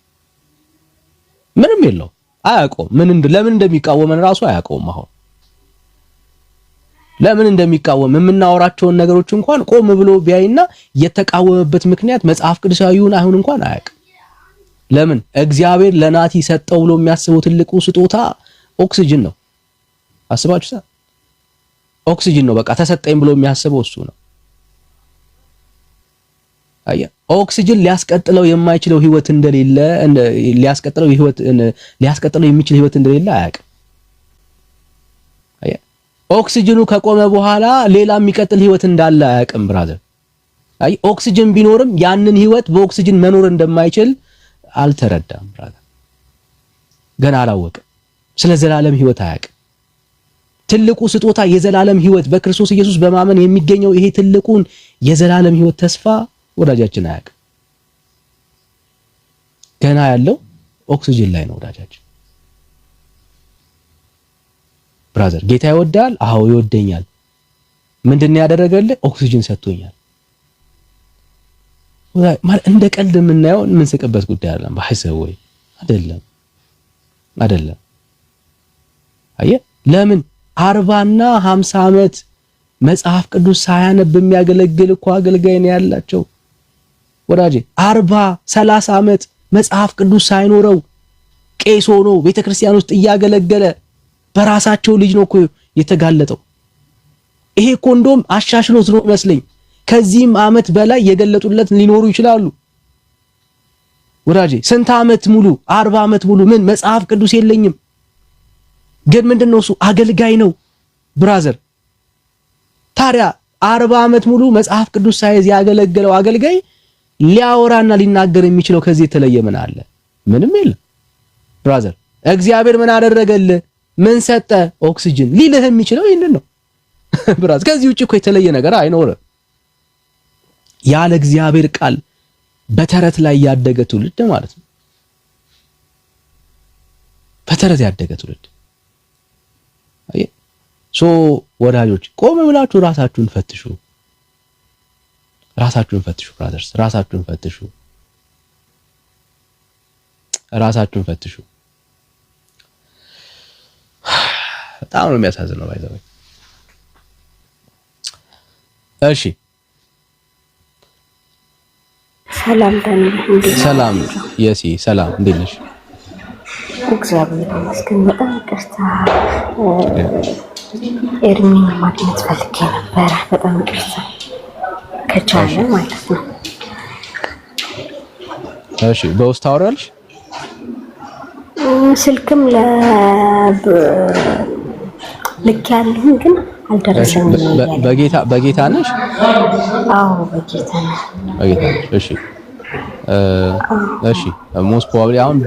ምንም የለው። አያውቀውም። ለምን እንደሚቃወመን ራሱ አያውቀውም። አሁን ለምን እንደሚቃወም የምናወራቸውን ነገሮች እንኳን ቆም ብሎ ቢያይና የተቃወመበት ምክንያት መጽሐፍ ቅዱሳዊውን አይሁን እንኳን አያውቅ። ለምን እግዚአብሔር ለናቲ ሰጠው ብሎ የሚያስበው ትልቁ ስጦታ ኦክሲጅን ነው። አስባችሁታ? ኦክሲጅን ነው በቃ ተሰጠኝ ብሎ የሚያስበው እሱ ነው። አያ ኦክሲጅን ሊያስቀጥለው የማይችለው ህይወት እንደሌለ ሊያስቀጥለው የሚችል ህይወት እንደሌለ አያውቅም። አያ ኦክሲጅኑ ከቆመ በኋላ ሌላ የሚቀጥል ህይወት እንዳለ አያውቅም ብራዘር። አይ ኦክሲጅን ቢኖርም ያንን ህይወት በኦክሲጅን መኖር እንደማይችል አልተረዳም ብራዘር። ገና አላወቀም። ስለ ዘላለም ህይወት አያውቅም። ትልቁ ስጦታ የዘላለም ህይወት በክርስቶስ ኢየሱስ በማመን የሚገኘው ይሄ ትልቁን የዘላለም ህይወት ተስፋ ወዳጃችን አያውቅም። ገና ያለው ኦክሲጅን ላይ ነው ወዳጃችን። ብራዘር ጌታ ይወዳል? አዎ ይወደኛል። ምንድነው ያደረገልህ? ኦክሲጅን ሰጥቶኛል። ማለት እንደ ቀልድ የምናየው የምንስቅበት ጉዳይ አይደለም። ባይሰው ወይ አይደለም። አየህ ለምን 40 እና 50 ዓመት መጽሐፍ ቅዱስ ሳያነብ የሚያገለግል እኮ አገልጋይ ነው ያላቸው ወዳጄ። 40 30 ዓመት መጽሐፍ ቅዱስ ሳይኖረው ቄስ ሆኖ ቤተክርስቲያን ውስጥ እያገለገለ በራሳቸው ልጅ ነው እኮ የተጋለጠው። ይሄ እኮ እንደውም አሻሽሎት ነው መስለኝ። ከዚህም ዓመት በላይ የገለጡለት ሊኖሩ ይችላሉ ወዳጄ። ስንት ዓመት ሙሉ 40 ዓመት ሙሉ ምን መጽሐፍ ቅዱስ የለኝም። ግን ምንድነው እሱ አገልጋይ ነው ብራዘር። ታዲያ 40 ዓመት ሙሉ መጽሐፍ ቅዱስ ሳይዝ ያገለገለው አገልጋይ ሊያወራና ሊናገር የሚችለው ከዚህ የተለየ ምን አለ? ምንም የለም ብራዘር። እግዚአብሔር ምን አደረገልህ? ምን ሰጠ? ኦክሲጅን ሊልህ የሚችለው ይሄንን ነው ብራዘር። ከዚህ ውጪ እኮ የተለየ ነገር አይኖርም። ያለ እግዚአብሔር ቃል በተረት ላይ ያደገ ትውልድ ማለት ነው። በተረት ያደገ ትውልድ። አይ ወዳጆች ቆም ብላችሁ ራሳችሁን ፈትሹ። ብራዘርስ፣ ራሳችሁን ፈትሹ። በጣም ነው የሚያሳዝነው ባይዘው። እሺ ሰላም ዳኒ፣ ሰላም የሲ፣ ሰላም እንዴት ነሽ? እግዚአብሔር ይመስገን። በጣም ይቅርታ ኤርሚ ማግኘት ፈልጌ ነበረ። በጣም ይቅርታ ከቻለ ማለት ነው። እሺ በውስጥ ታወሪያለሽ? ስልክም ልክ ያለኝ ግን አልደረሰኝም። በጌታ ነሽ? አዎ በጌታ ነኝ። እሺ እሺ ሞስት ፕሮባብሊ አሁን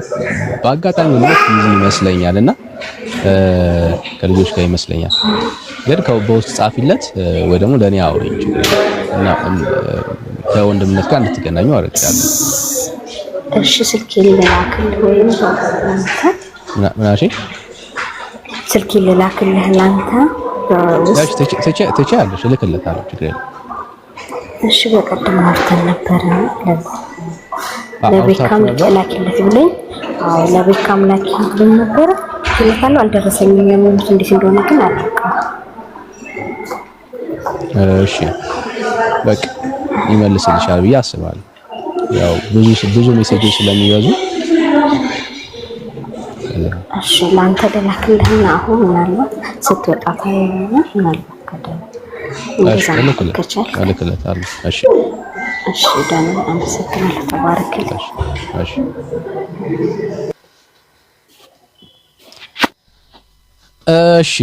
በአጋጣሚ ነው ይመስለኛልና ከልጆች ጋር ይመስለኛል። ግን በውስጥ ጻፊለት ወይ ደግሞ ለኔ አውሪኝ እና ከወንድምነት ጋር እንድትገናኙ አደርጋለሁ። እሺ ስልኬ ልላክልህ ወይም ምናሽ ስልኬ ልላክልህ ላንተ እሺ ትችያለሽ፣ እልክለታለሁ፣ ችግር የለም። እሺ በቀደም አውርተን ነበር ለቤካም ላኪለት ብለኝ። አዎ ለቤካም ላኪልኝ ነበር ይልካለሁ። አልደረሰኝም። የሚሉት እንዴት እንደሆነ ግን አላውቅም። እሺ በቃ ይመልስልሻል ብዬ አስባለሁ። ያው ብዙ ሜሴጆች ስለሚበዙ እሺ ላንተ ልላክልህና አሁን ምናልባት ስትወጣ ታየውና ምናልባት ከቻልክ እልክለታለሁ። እሺ እሺ ዳን አመሰግናለሁ። ተባረክልኝ። እሺ እሺ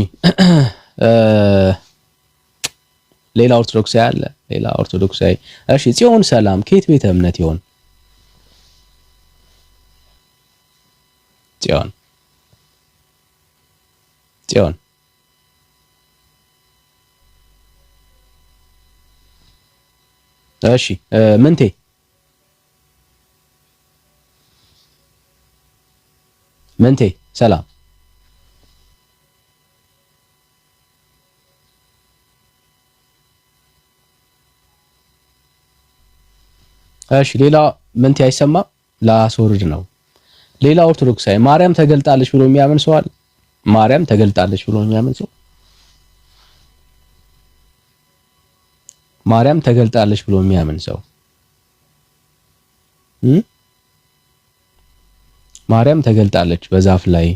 ሌላ ኦርቶዶክሳዊ አለ? ሌላ ኦርቶዶክሳዊ። እሺ ጽዮን ሰላም፣ ከየት ቤተ እምነት ይሆን? ጽዮን እሺ ምንቴ ሰላም። እሺ ሌላ ምንቴ አይሰማም? ላስወርድ ነው። ሌላ ኦርቶዶክሳዊ ማርያም ተገልጣለች ብሎ የሚያምን ሰው አለ? ማርያም ተገልጣለች ብሎ የሚያምን ሰው? ማርያም ተገልጣለች ብሎ የሚያምን ሰው? ማርያም ተገልጣለች በዛፍ ላይ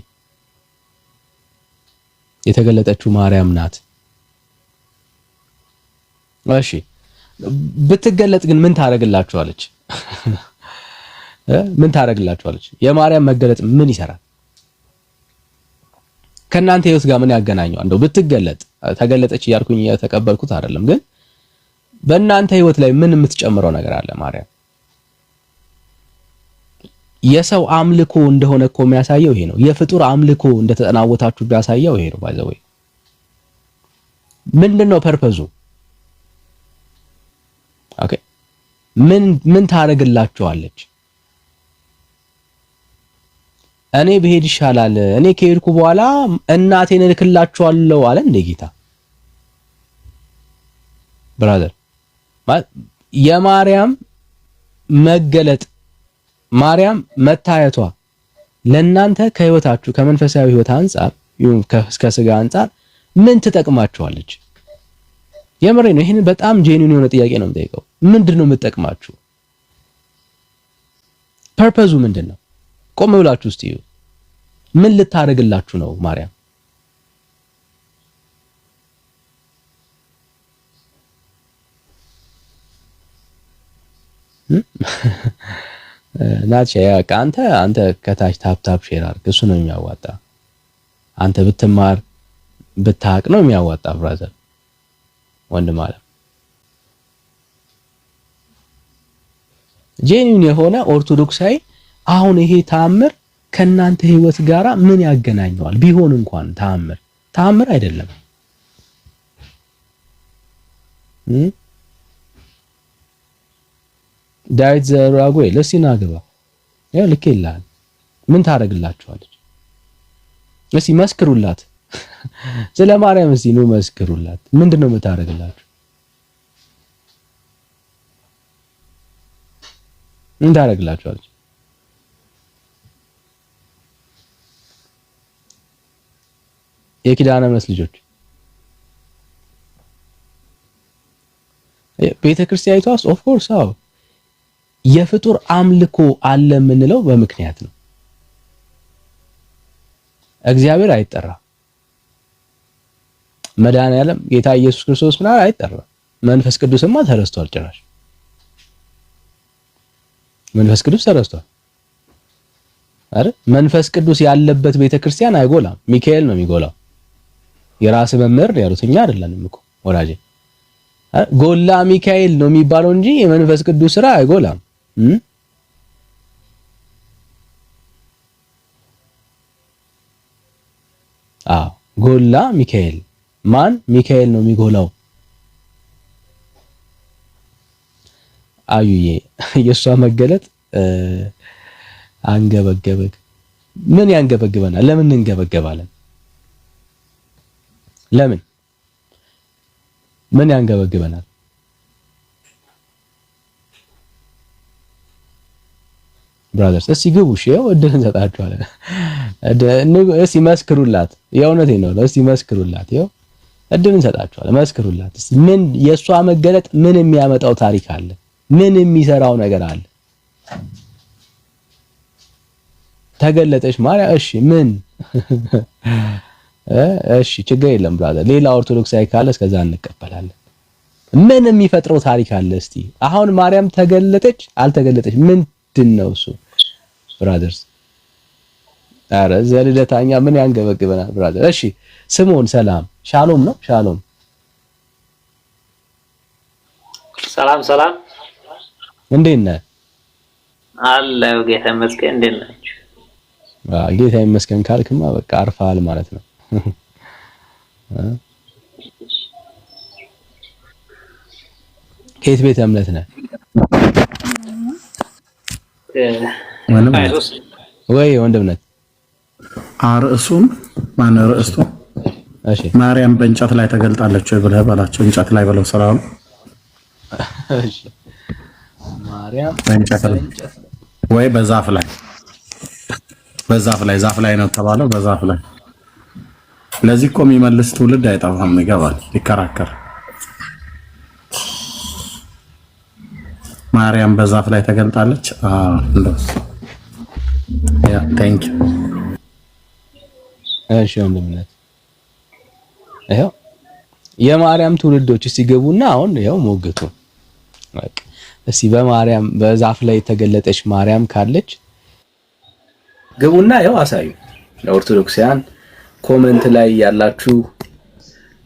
የተገለጠችው ማርያም ናት። እሺ ብትገለጥ ግን ምን ታረግላችኋለች? ምን ታረግላችኋለች? የማርያም መገለጥ ምን ይሰራል? ከናንተ ህይወት ጋር ምን ያገናኘው? እንደው ብትገለጥ ተገለጠች እያልኩኝ የተቀበልኩት አይደለም፣ ግን በእናንተ ህይወት ላይ ምን የምትጨምረው ነገር አለ? ማርያም የሰው አምልኮ እንደሆነ እኮ የሚያሳየው ይሄ ነው። የፍጡር አምልኮ እንደተጠናወታችሁ ቢያሳየው ይሄ ነው። ባይዘው ምንድነው ፐርፐዙ? ኦኬ ምን ታረግላችኋለች? እኔ ብሄድ ይሻላል፣ እኔ ከሄድኩ በኋላ እናቴን እልክላችኋለሁ አለ እንደ ጌታ። ብራዘር የማርያም መገለጥ ማርያም መታየቷ ለእናንተ ከህይወታችሁ ከመንፈሳዊ ህይወት አንፃር ይሁን ከስጋ አንፃር ምን ትጠቅማችኋለች? የምሬ ነው። ይሄን በጣም ጄኒን የሆነ ጥያቄ ነው የምጠይቀው። ምንድነው የምትጠቅማችሁ? ፐርፐዙ ምንድነው? ቆም ብላችሁ እስቲ ምን ልታረግላችሁ ነው ማርያም? ናቻ ያቃ አንተ ከታች ታፕ ሼር አድርግ። እሱ ነው የሚያዋጣ። አንተ ብትማር ብታቅ ነው የሚያዋጣ። ብራዘር ወንድም አለ ጄኒን የሆነ ኦርቶዶክሳዊ አሁን ይሄ ተአምር ከናንተ ህይወት ጋራ ምን ያገናኘዋል? ቢሆን እንኳን ተአምር አይደለም። ዳዊት ዘራጉኤል ለሲና ገባ ያው ልክ ይላል። ምን ታረግላችኋለች? እስቲ መስክሩላት። ስለ ማርያም እስቲ ነው መስክሩላት። ምንድነው የምታረግላችሁ? ምን ታረግላችኋለች? የኪዳነ ምሕረት ልጆች ቤተክርስቲያኒቷ ውስጥ ኦፍ ኮርስ አዎ የፍጡር አምልኮ አለ የምንለው በምክንያት ነው። እግዚአብሔር አይጠራም። መድኃኒዓለም ጌታ ኢየሱስ ክርስቶስ ምናምን አይጠራም። መንፈስ ቅዱስማ ተረስቷል። ጭራሽ መንፈስ ቅዱስ ተረስቷል አይደል? መንፈስ ቅዱስ ያለበት ቤተክርስቲያን አይጎላም። ሚካኤል ነው የሚጎላው። የራስ መምህር ያሉት እኛ አይደለንም እኮ ወዳጄ። ጎላ ሚካኤል ነው የሚባለው እንጂ የመንፈስ ቅዱስ ስራ አይጎላም። ጎላ ሚካኤል ማን? ሚካኤል ነው የሚጎላው። አዩዬ የሷ መገለጥ አንገበገበግ። ምን ያንገበግበናል? ለምን እንገበገባለን? ለምን ምን ያንገበግበናል? ብራዘርስ እስቲ ግቡ። እሺው እድል እንሰጣችኋለን። እስቲ መስክሩላት። የእውነቴን ነው። እስቲ መስክሩላት። ይኸው እድል እንሰጣችኋለን። መስክሩላት። እስቲ ምን የሷ መገለጥ ምን የሚያመጣው ታሪክ አለ? ምን የሚሰራው ነገር አለ? ተገለጠች ማርያም። እሺ ምን እሺ ችግር የለም ብራዘር። ሌላ ኦርቶዶክሳዊ ካለ እስከዛ እንቀበላለን። ምን የሚፈጥረው ታሪክ አለ? እስቲ አሁን ማርያም ተገለጠች አልተገለጠች ምንድነው እሱ? ብራዘርስ አረ ዘልደታኛ ምን ያንገበግበናል ብራዘር። እሺ ስምዖን ሰላም ሻሎም ነው ሻሎም ሰላም ሰላም እንዴት ነህ? አለሁ ጌታ ይመስገን። እንዴት ናችሁ? ጌታ ይመስገን ካልክማ በቃ አርፋል ማለት ነው። ከየት ቤተ እምነት ነህ? ወይ ወንድምነት ርዕሱም ማን ርዕሱ? እሺ ማርያም በእንጨት ላይ ተገልጣለች ወይ ብለህ በላቸው። እንጨት ላይ ብለው ስራው እሺ ማርያም በእንጨት ላይ ወይ በዛፍ ላይ ዛፍ ላይ ነው ተባለው። በዛፍ ላይ ለዚህ እኮ የሚመልስ ትውልድ አይጠፋም። ይገባል ይከራከር። ማርያም በዛፍ ላይ ተገልጣለች። እንደስ ያ ታንክ ዩ። እሺ ወንድምነት ይሄው የማርያም ትውልዶች ሲገቡና አሁን ይሄው ሞገቱ በቃ እስቲ በማርያም በዛፍ ላይ የተገለጠች ማርያም ካለች ግቡና ይሄው አሳዩ። ለኦርቶዶክሳውያን ኮሜንት ላይ ያላችሁ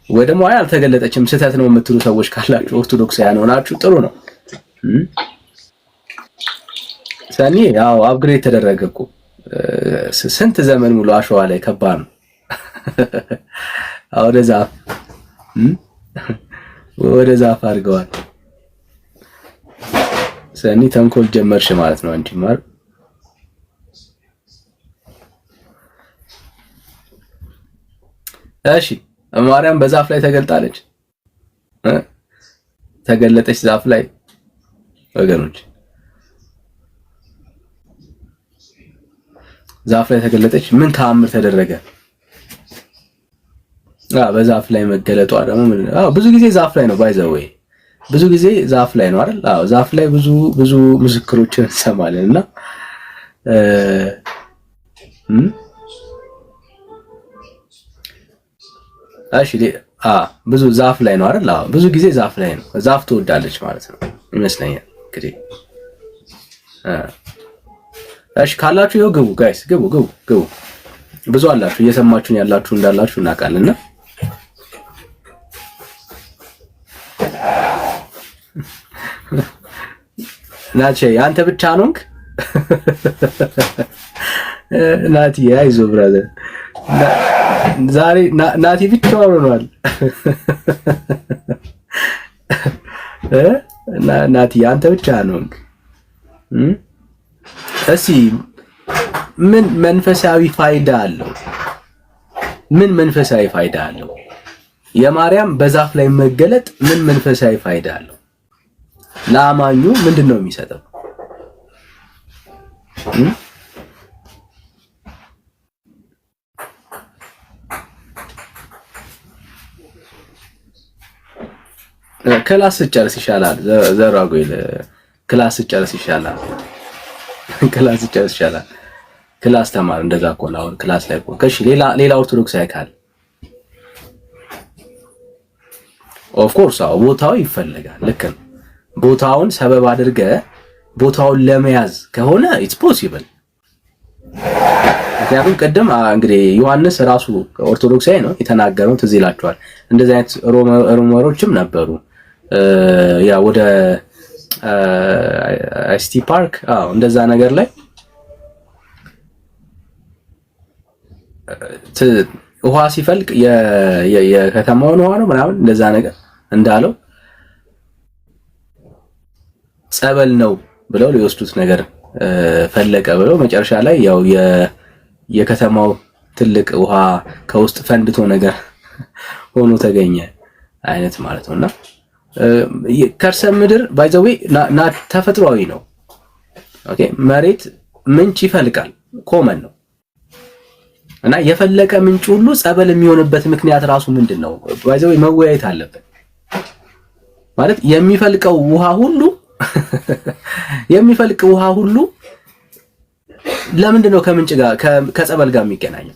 ወይ ደግሞ አይ አልተገለጠችም ስህተት ነው የምትሉ ሰዎች ካላችሁ ኦርቶዶክሳውያን ሆናችሁ ጥሩ ነው። ሰኒ ያው አፕግሬድ ተደረገኩ። ስንት ዘመን ሙሉ አሸዋ ላይ ከባድ ነው። ወደ ዛፍ አድርገዋል። ሰኒ ተንኮል ጀመርሽ ማለት ነው አንቺ ማር። እሺ ማርያም በዛፍ ላይ ተገልጣለች ተገለጠች ዛፍ ላይ ወገኖች ዛፍ ላይ ተገለጠች። ምን ተአምር ተደረገ? በዛፍ ላይ መገለጧ ደግሞ ብዙ ጊዜ ዛፍ ላይ ነው ባይዘወይ ብዙ ጊዜ ዛፍ ላይ ነው አይደል? ዛፍ ላይ ብዙ ምስክሮችን እንሰማለን እና እሺ ብዙ ዛፍ ላይ ነው አይደል? ብዙ ጊዜ ዛፍ ላይ ነው። ዛፍ ትወዳለች ማለት ነው ይመስለኛል እንግዲህ። እሺ ካላችሁ ይኸው ግቡ ጋይስ ግቡ። ብዙ አላችሁ እየሰማችሁን ያላችሁ እንዳላችሁ እናውቃለንና ናቼ አንተ ብቻ ነውክ? ናቲ አይዞህ ብራዘር ዛሬ ናቲ ብቻውን ሆኗል። ናቲ አንተ ብቻ ነውክ? እሺ ምን መንፈሳዊ ፋይዳ አለው? ምን መንፈሳዊ ፋይዳ አለው? የማርያም በዛፍ ላይ መገለጥ ምን መንፈሳዊ ፋይዳ አለው? ለአማኙ ምንድነው የሚሰጠው? ክላስ ጨርስ ይሻላል። ዘራጎይል ክላስ ጨርስ ይሻላል። ክላስ ተማር። እንደዛ እኮ ነው አሁን ክላስ ላይ እኮ። እሺ ሌላ ኦርቶዶክስ አይካል ኦፍ ኮርስ ቦታው ይፈልጋል። ልክ ነው። ቦታውን ሰበብ አድርገ ቦታውን ለመያዝ ከሆነ ኢትስ ፖሲብል። ምክንያቱም ቀደም እንግዲህ ዮሐንስ ራሱ ኦርቶዶክሳዊ ነው የተናገረው ትዝ ይላችኋል። እንደዚህ አይነት ሮመሮችም ነበሩ። ያ ወደ አይሲቲ ፓርክ እንደዛ ነገር ላይ ውሃ ሲፈልቅ የከተማውን ውሃ ነው ምናምን እንደዛ ነገር እንዳለው ጸበል ነው ብለው ሊወስዱት ነገር ፈለቀ ብለው መጨረሻ ላይ ያው የከተማው ትልቅ ውሃ ከውስጥ ፈንድቶ ነገር ሆኖ ተገኘ አይነት ማለት ነውና ከርሰ ምድር ባይ ዘ ዌይ ተፈጥሯዊ ነው። ኦኬ መሬት ምንጭ ይፈልቃል ኮመን ነው እና የፈለቀ ምንጭ ሁሉ ጸበል የሚሆንበት ምክንያት ራሱ ምንድነው? ባይ ዘ ዌይ መወያየት አለበት ማለት የሚፈልቀው ውሃ ሁሉ ለምንድነው ከምንጭ ጋር ከጸበል ጋር የሚገናኘው?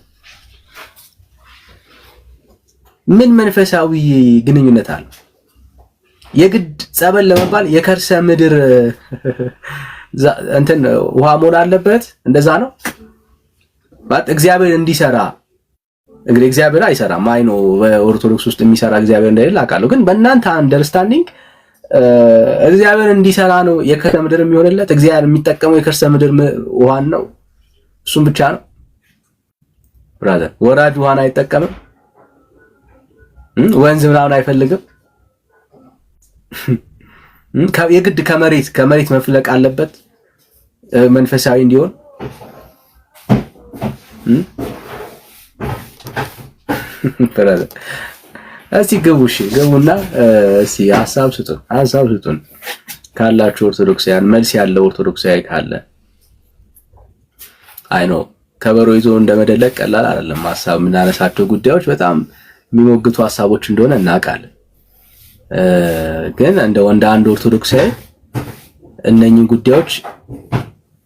ምን መንፈሳዊ ግንኙነት አለው? የግድ ጸበል ለመባል የከርሰ ምድር እንትን ውሃ መሆን አለበት? እንደዛ ነው ማለት እግዚአብሔር እንዲሰራ። እንግዲህ እግዚአብሔር አይሰራም። አይኖ በኦርቶዶክስ ውስጥ የሚሰራ እግዚአብሔር እንደሌለ አውቃለሁ። ግን በእናንተ አንደርስታንዲንግ እግዚአብሔር እንዲሰራ ነው የከርሰ ምድር የሚሆንለት። እግዚአብሔር የሚጠቀመው የከርሰ ምድር ውሃን ነው፣ እሱም ብቻ ነው። ብራዘር ወራጅ ውሃን አይጠቀምም። ወንዝ ምናምን አይፈልግም። የግድ ከመሬት መፍለቅ አለበት መንፈሳዊ እንዲሆን። ብራዘር እስቲ ግቡና እስቲ ሐሳብ ስጡን ካላችሁ ኦርቶዶክሳውያን፣ መልስ ያለው ኦርቶዶክሳዊ ካለ። አይ ኖ ከበሮ ይዞ እንደመደለቅ ቀላል አይደለም። ሐሳብ የምናነሳቸው ጉዳዮች በጣም የሚሞግቱ ሐሳቦች እንደሆነ እናውቃለን። ግን እንደ አንድ ኦርቶዶክሳዊ እነኚህ ጉዳዮች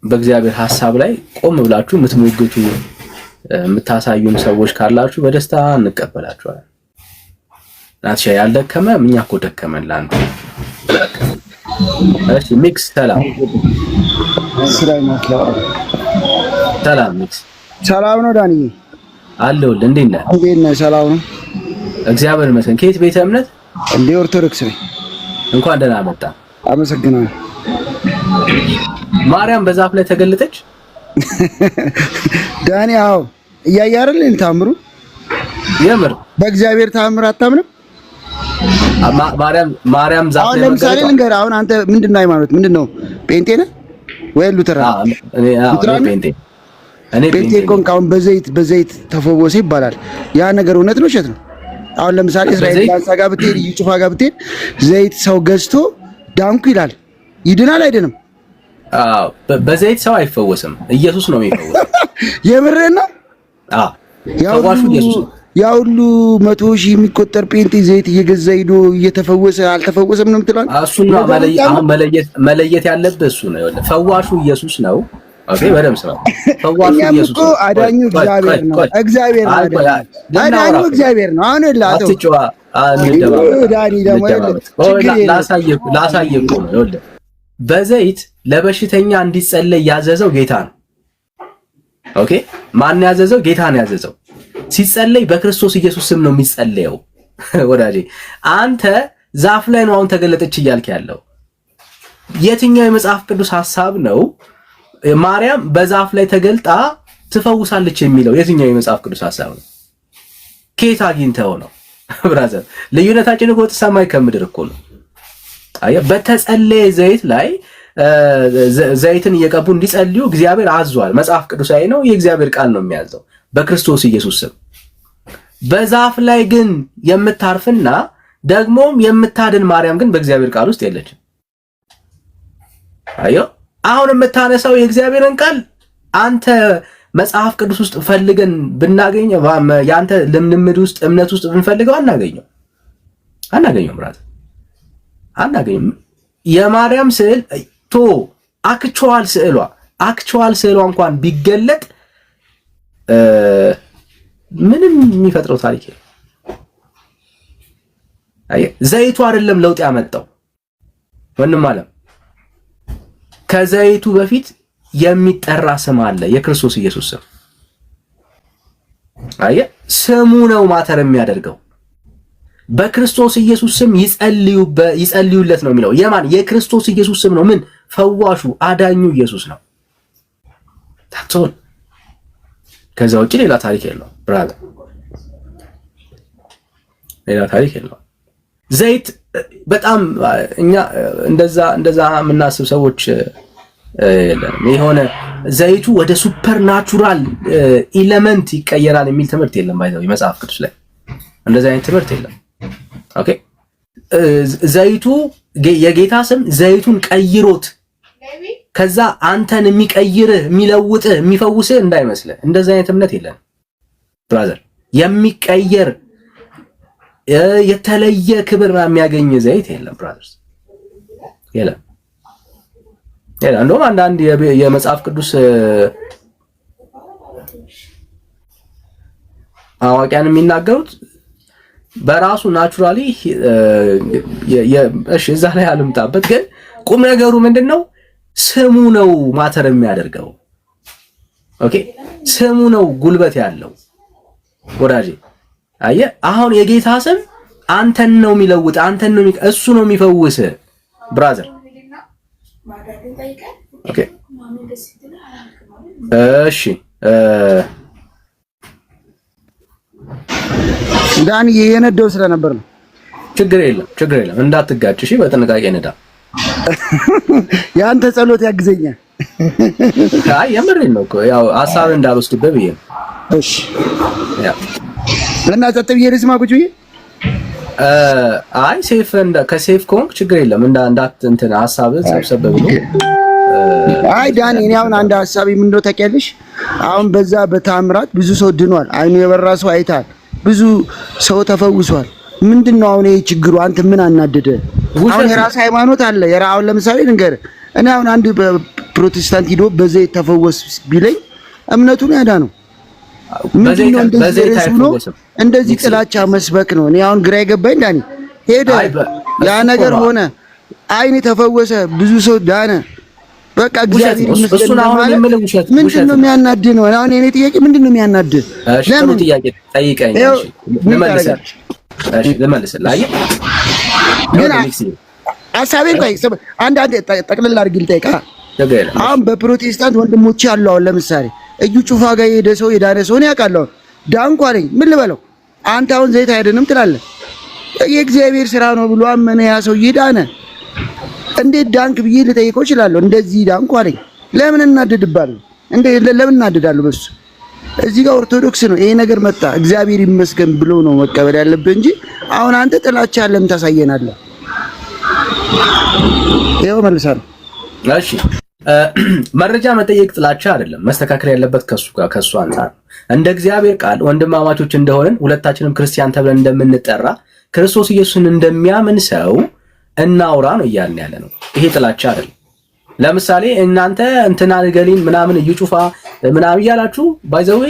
በእግዚአብሔር ሐሳብ ላይ ቆም ብላችሁ የምትሞግቱ የምታሳዩን ሰዎች ካላችሁ በደስታ እንቀበላችኋለን። ናትሻ ያልደከመ እኛ እኮ ደከመን ላንተ። እሺ ሚክስ ሰላም ሚክስ ሰላም ነው ዳንዬ? አለሁልህ። እንዴት ነህ? እንዴት ነህ? ሰላም ነው እግዚአብሔር ይመስገን። ከየት ቤተ እምነት? እንደ ኦርቶዶክስ ነኝ። እንኳን ደህና መጣ። አመሰግናለሁ። ማርያም በዛፍ ላይ ተገለጠች? ዳኒ አዎ፣ እያየህ አይደል ታምሩ? የምር በእግዚአብሔር ታምር አታምንም? ማርያም ዛፍ ላይ ለምሳሌ ልንገርህ። አሁን አንተ ምንድነው ሃይማኖት? ምንድነው ጴንጤ ነህ ወይ ሉተራን? እኔ ጴንጤ ኮንክ። አሁን በዘይት ተፈወሰ ይባላል። ያ ነገር እውነት ነው ውሸት ነው? አሁን ለምሳሌ እስራኤል ዳንሳ ጋር ብትሄድ፣ ዩጩፋ ጋር ብትሄድ ዘይት ሰው ገዝቶ ዳንኩ ይላል። ይድናል አይደለም? አዎ፣ በዘይት ሰው አይፈወስም። ኢየሱስ ነው የሚፈወሰው። የምርህን ነው? አዎ፣ ፈዋሹ ኢየሱስ ነው። ያ ሁሉ 100,000 የሚቆጠር ጴንጤ ዘይት እየገዛ ሄዶ እየተፈወሰ አልተፈወሰም ነው የምትለው? እሱን ነው መለየት ያለብህ። እሱ ነው ፈዋሹ ኢየሱስ ነው። ኦኬ፣ በደምብ ስራ። ፈዋሹ ኢየሱስ ነው። አዳኙ እግዚአብሔር ነው። እግዚአብሔር ነው። አዳኙ እግዚአብሔር ነው። አሁን ላተው አትጨዋ ዳኒ ደግሞ ላሳየህ ነው። በዘይት ለበሽተኛ እንዲጸለይ ያዘዘው ጌታ ነው። ኦኬ፣ ማን ያዘዘው? ጌታ ነው ያዘዘው። ሲጸለይ በክርስቶስ ኢየሱስ ስም ነው የሚጸለየው። ወዳጄ አንተ ዛፍ ላይ ነው አሁን ተገለጠች እያልክ ያለው። የትኛው የመጽሐፍ ቅዱስ ሐሳብ ነው ማርያም በዛፍ ላይ ተገልጣ ትፈውሳለች የሚለው? የትኛው የመጽሐፍ ቅዱስ ሐሳብ ነው? ከየት አግኝተው ነው? ብራዘር ልዩነታችን እኮ ሰማይ ከምድር እኮ ነው። አየህ፣ በተጸለየ ዘይት ላይ ዘይትን እየቀቡ እንዲጸልዩ እግዚአብሔር አዟል። መጽሐፍ ቅዱሳዊ ነው። የእግዚአብሔር ቃል ነው የሚያዘው በክርስቶስ ኢየሱስ ስም። በዛፍ ላይ ግን የምታርፍና ደግሞም የምታድን ማርያም ግን በእግዚአብሔር ቃል ውስጥ የለችም። አየህ፣ አሁን የምታነሳው የእግዚአብሔርን ቃል አንተ መጽሐፍ ቅዱስ ውስጥ ፈልገን ብናገኘው፣ ያንተ ልምምድ ውስጥ እምነት ውስጥ ብንፈልገው አናገኘውም። ብራዘር አናገኝም። የማርያም ስዕል አክቹዋል ስዕሏ እንኳን ቢገለጥ ምንም የሚፈጥረው ታሪክ የለም። ዘይቱ አይደለም ለውጥ ያመጣው ወንድም አለም። ከዘይቱ በፊት የሚጠራ ስም አለ፣ የክርስቶስ ኢየሱስ ስም። አየህ፣ ስሙ ነው ማተር የሚያደርገው። በክርስቶስ ኢየሱስ ስም ይጸልዩለት ነው የሚለው። የማን? የክርስቶስ ኢየሱስ ስም ነው። ምን? ፈዋሹ አዳኙ ኢየሱስ ነው። ታቶል ከዛ ውጪ ሌላ ታሪክ የለውም ብራዘር፣ ሌላ ታሪክ የለውም። ዘይት በጣም እኛ እንደዛ የምናስብ ሰዎች የለንም። የሆነ ዘይቱ ወደ ሱፐር ናቹራል ኤሌመንት ይቀየራል የሚል ትምህርት የለም። ባይዘው መጽሐፍ ቅዱስ ላይ እንደዛ አይነት ትምህርት የለም። ኦኬ፣ ዘይቱ የጌታ ስም ዘይቱን ቀይሮት ከዛ አንተን የሚቀይርህ የሚለውጥህ የሚፈውስህ እንዳይመስልህ። እንደዛ አይነት እምነት የለም ብራዘር። የሚቀየር የተለየ ክብር የሚያገኝ ዘይት የለም ብራዘር፣ የለም። እንደውም አንዳንድ የመጽሐፍ ቅዱስ አዋቂያን የሚናገሩት በራሱ ናቹራሊ እሺ እዛ ላይ አልምጣበት። ግን ቁም ነገሩ ምንድነው? ስሙ ነው ማተር የሚያደርገው። ኦኬ ስሙ ነው ጉልበት ያለው ወዳጄ። አየህ አሁን የጌታ ስም አንተን ነው የሚለውጥ፣ አንተን ነው እሱ ነው የሚፈውስ ብራዘር። ኦኬ እሺ ዳኒ የነደው ስለነበር ነው። ችግር የለም እንዳትጋጭ እሺ። በጥንቃቄ ነዳ። ያንተ ጸሎት ያግዘኛል። አይ የምሬን ነው እኮ ያው ሐሳብ እንዳልወስድብህ ብዬ ነው። እሺ ያ እና ጸጥ ብዬ ልስማ ቁጭ ብዬ አይ ሴፍ ከሴፍ ኮንክ ችግር የለም እንዳት እንትን ሐሳብ ሰብሰብ ብሎ አይ ዳኒ እኔ አሁን አንድ ሐሳብ ምንድነው ታውቂያለሽ? አሁን በዛ በታምራት ብዙ ሰው ድኗል። አይኑ የበራ ሰው አይታል። ብዙ ሰው ተፈውሷል። ምንድነው አሁን ይሄ ችግሩ? አንተ ምን አናደደ? አሁን የራስ ሃይማኖት አለ። አሁን ለምሳሌ ልንገር፣ እኔ አሁን አንድ ፕሮቴስታንት ሂዶ በዘይት ተፈወስ ቢለኝ እምነቱን ያዳ ነው። ምንድነው እንደዚህ ጥላቻ መስበክ ነው። እኔ አሁን ግራ የገባኝ ዳኒ ሄደ ያ ነገር ሆነ፣ አይን ተፈወሰ፣ ብዙ ሰው ዳነ። በቃ እግዚአብሔር ይመስገን ማለት ምንድነው የሚያናድህ ነው? አሁን የኔ ጥያቄ ምንድነው የሚያናድህ? ለምን ጥያቄ ጠይቀኝ። እሺ ልመልስልህ። አየህ ግን ሐሳቤን ቆይ አንድ ጠቅልል አድርጊ ልጠይቃ። አሁን በፕሮቴስታንት ወንድሞቼ አሉ። አሁን ለምሳሌ እዩ ጩፋ ጋር የሄደ ሰው የዳነ ሰው ነው ያውቃለሁ። ዳንኩ አለኝ ምን ልበለው? አንተ አሁን ዘይት አይደንም ትላለህ። የእግዚአብሔር ስራ ነው ብሎ አመነ ያ ሰው ይዳነ። እንዴት ዳንክ ብዬ ልጠይቀው እችላለሁ። እንደዚህ ዳንኩ አለኝ። ለምን እናደድባለሁ? ለምን እናደዳለሁ? በሱ እዚህ ጋር ኦርቶዶክስ ነው ይሄ ነገር መጣ እግዚአብሔር ይመስገን ብሎ ነው መቀበል ያለብህ እንጂ አሁን አንተ ጥላቻ ለምን ታሳየናለህ? ይኸው መልሳለሁ። እሺ መረጃ መጠየቅ ጥላቻ አይደለም። መስተካከል ያለበት ከሱ አንፃር እንደ እግዚአብሔር ቃል ወንድማማቾች እንደሆነን ሁለታችንም ክርስቲያን ተብለን እንደምንጠራ ክርስቶስ ኢየሱስን እንደሚያምን ሰው እናውራ ነው እያልን ያለ ነው። ይሄ ጥላቻ አይደለም። ለምሳሌ እናንተ እንትና ገሊን ምናምን እዩ ጩፋ ምናምን እያላችሁ ባይዘዌ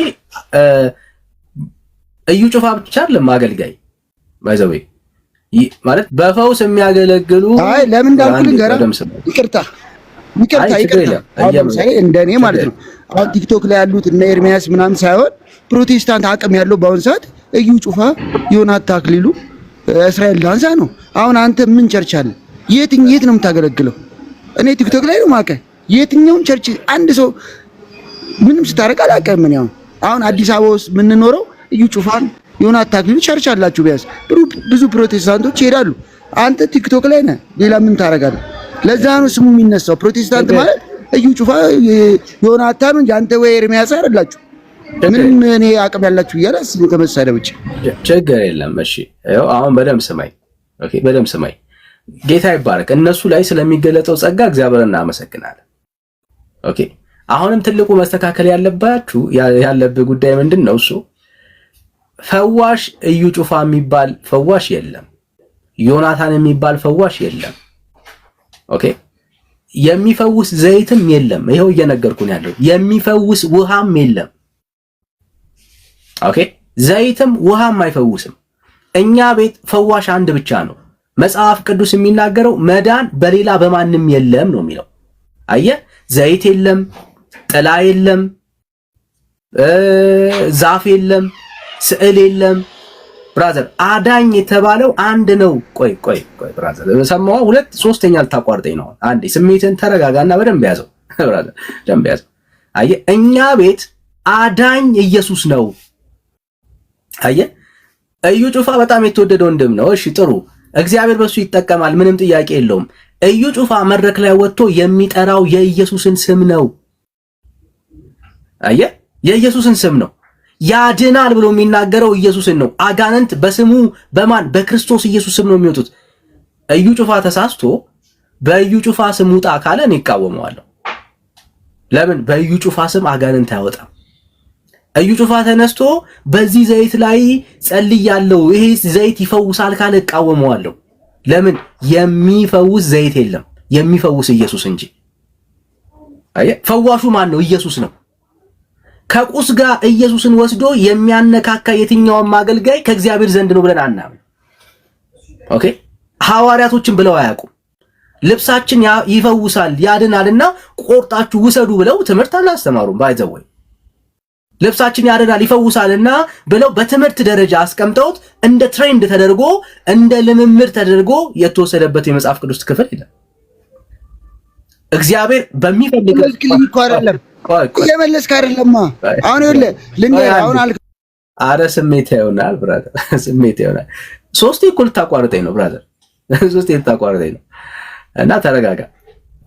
እዩ ጩፋ ብቻ አይደለም አገልጋይ ባይዘዌ ማለት በፈውስ የሚያገለግሉ አይ ለምን እንዳልኩኝ ገራ ይቅርታ አሁን ለምሳሌ እንደኔ ማለት ነው አሁን ቲክቶክ ላይ ያሉት እነ ኤርሚያስ ምናምን ሳይሆን ፕሮቴስታንት አቅም ያለው በአሁን ሰዓት እዩ ጩፋ ዮናታን አክሊሉ እስራኤል ዳንሳ ነው። አሁን አንተ ምን ቸርች አለ? የት ነው የምታገለግለው? እኔ ቲክቶክ ላይ ነው ማቀ የትኛውን ቸርች አንድ ሰው ምንም ስታረቅ አላውቅም። ምን አሁን አዲስ አበባ ውስጥ የምንኖረው እዩ ጩፋን ዮናታን አክሊሉ ቸርች አላችሁ ቢያንስ ብዙ ፕሮቴስታንቶች ይሄዳሉ። አንተ ቲክቶክ ላይ ነህ፣ ሌላ ምን ታረጋለህ? ለዛ ነው ስሙ የሚነሳው። ፕሮቴስታንት ማለት እዩ ጩፋ ዮናታን እንጂ አንተ ወይ ኤርሚያስ አይደላችሁ። ምንም እኔ አቅም ያላችሁ እያለስ ከመሳደብ ውጪ ችግር የለም። እሺ ያው አሁን በደምብ ስማኝ። ኦኬ በደምብ ስማኝ። ጌታ ይባረክ። እነሱ ላይ ስለሚገለጠው ጸጋ እግዚአብሔርን እናመሰግናለን። ኦኬ አሁንም ትልቁ መስተካከል ያለብህ ጉዳይ ምንድን ነው? እሱ ፈዋሽ እዩ ጩፋ የሚባል ፈዋሽ የለም። ዮናታን የሚባል ፈዋሽ የለም። ኦኬ የሚፈውስ ዘይትም የለም። ይሄው እየነገርኩን ያለው የሚፈውስ ውሃም የለም። ኦኬ ዘይትም ውሃም አይፈውስም። እኛ ቤት ፈዋሽ አንድ ብቻ ነው። መጽሐፍ ቅዱስ የሚናገረው መዳን በሌላ በማንም የለም ነው የሚለው። አየህ ዘይት የለም፣ ጥላ የለም፣ ዛፍ የለም፣ ስዕል የለም። ብራዘር አዳኝ የተባለው አንድ ነው። ቆይ ብራዘር ሰማው ሁለት ሶስተኛ ልታቋርጠኝ ነው። አንዴ ስሜትን ተረጋጋና በደንብ ያዘው ብራዘር፣ በደንብ ያዘው። አየህ እኛ ቤት አዳኝ ኢየሱስ ነው። አየህ እዩ ጩፋ በጣም የተወደደ ወንድም ነው። እሺ ጥሩ፣ እግዚአብሔር በሱ ይጠቀማል፣ ምንም ጥያቄ የለውም። እዩ ጩፋ መድረክ ላይ ወጥቶ የሚጠራው የኢየሱስን ስም ነው። አየህ የኢየሱስን ስም ነው። ያድናል ብሎ የሚናገረው ኢየሱስን ነው። አጋንንት በስሙ በማን በክርስቶስ ኢየሱስ ስም ነው የሚወጡት። እዩ ጩፋ ተሳስቶ በእዩ ጩፋ ስም ውጣ ካለ እኔ እቃወመዋለሁ። ለምን? በእዩ ጩፋ ስም አጋንንት አይወጣም። እዩ ጩፋ ተነስቶ በዚህ ዘይት ላይ ጸልያለሁ ይሄ ዘይት ይፈውሳል ካለ እቃወመዋለሁ። ለምን? የሚፈውስ ዘይት የለም፣ የሚፈውስ ኢየሱስ እንጂ። አየህ ፈዋሹ ማን ነው? ኢየሱስ ነው። ከቁስ ጋር ኢየሱስን ወስዶ የሚያነካካ የትኛውም አገልጋይ ከእግዚአብሔር ዘንድ ነው ብለን አናምን። ኦኬ ሐዋርያቶችን ብለው አያውቁም። ልብሳችን ይፈውሳል ያድናልና ቆርጣችሁ ውሰዱ ብለው ትምህርት አላስተማሩም። ባይዘወይ ልብሳችን ያድናል ይፈውሳልና ብለው በትምህርት ደረጃ አስቀምጠውት እንደ ትሬንድ ተደርጎ እንደ ልምምድ ተደርጎ የተወሰደበት የመጽሐፍ ቅዱስ ክፍል የለም። እግዚአብሔር በሚፈልገው እኮ አይደለም እየመለስክ አይደለማ። አሁን ይኸውልህ ልንገርህ አሁን አልክ አረ ስሜት ይሆናል ብራዘር፣ ስሜት ይሆናል። ሶስቴ እኮ ልታቋርጠኝ ነው ብራዘር፣ ሶስቴ ልታቋርጠኝ ነው። እና ተረጋጋ።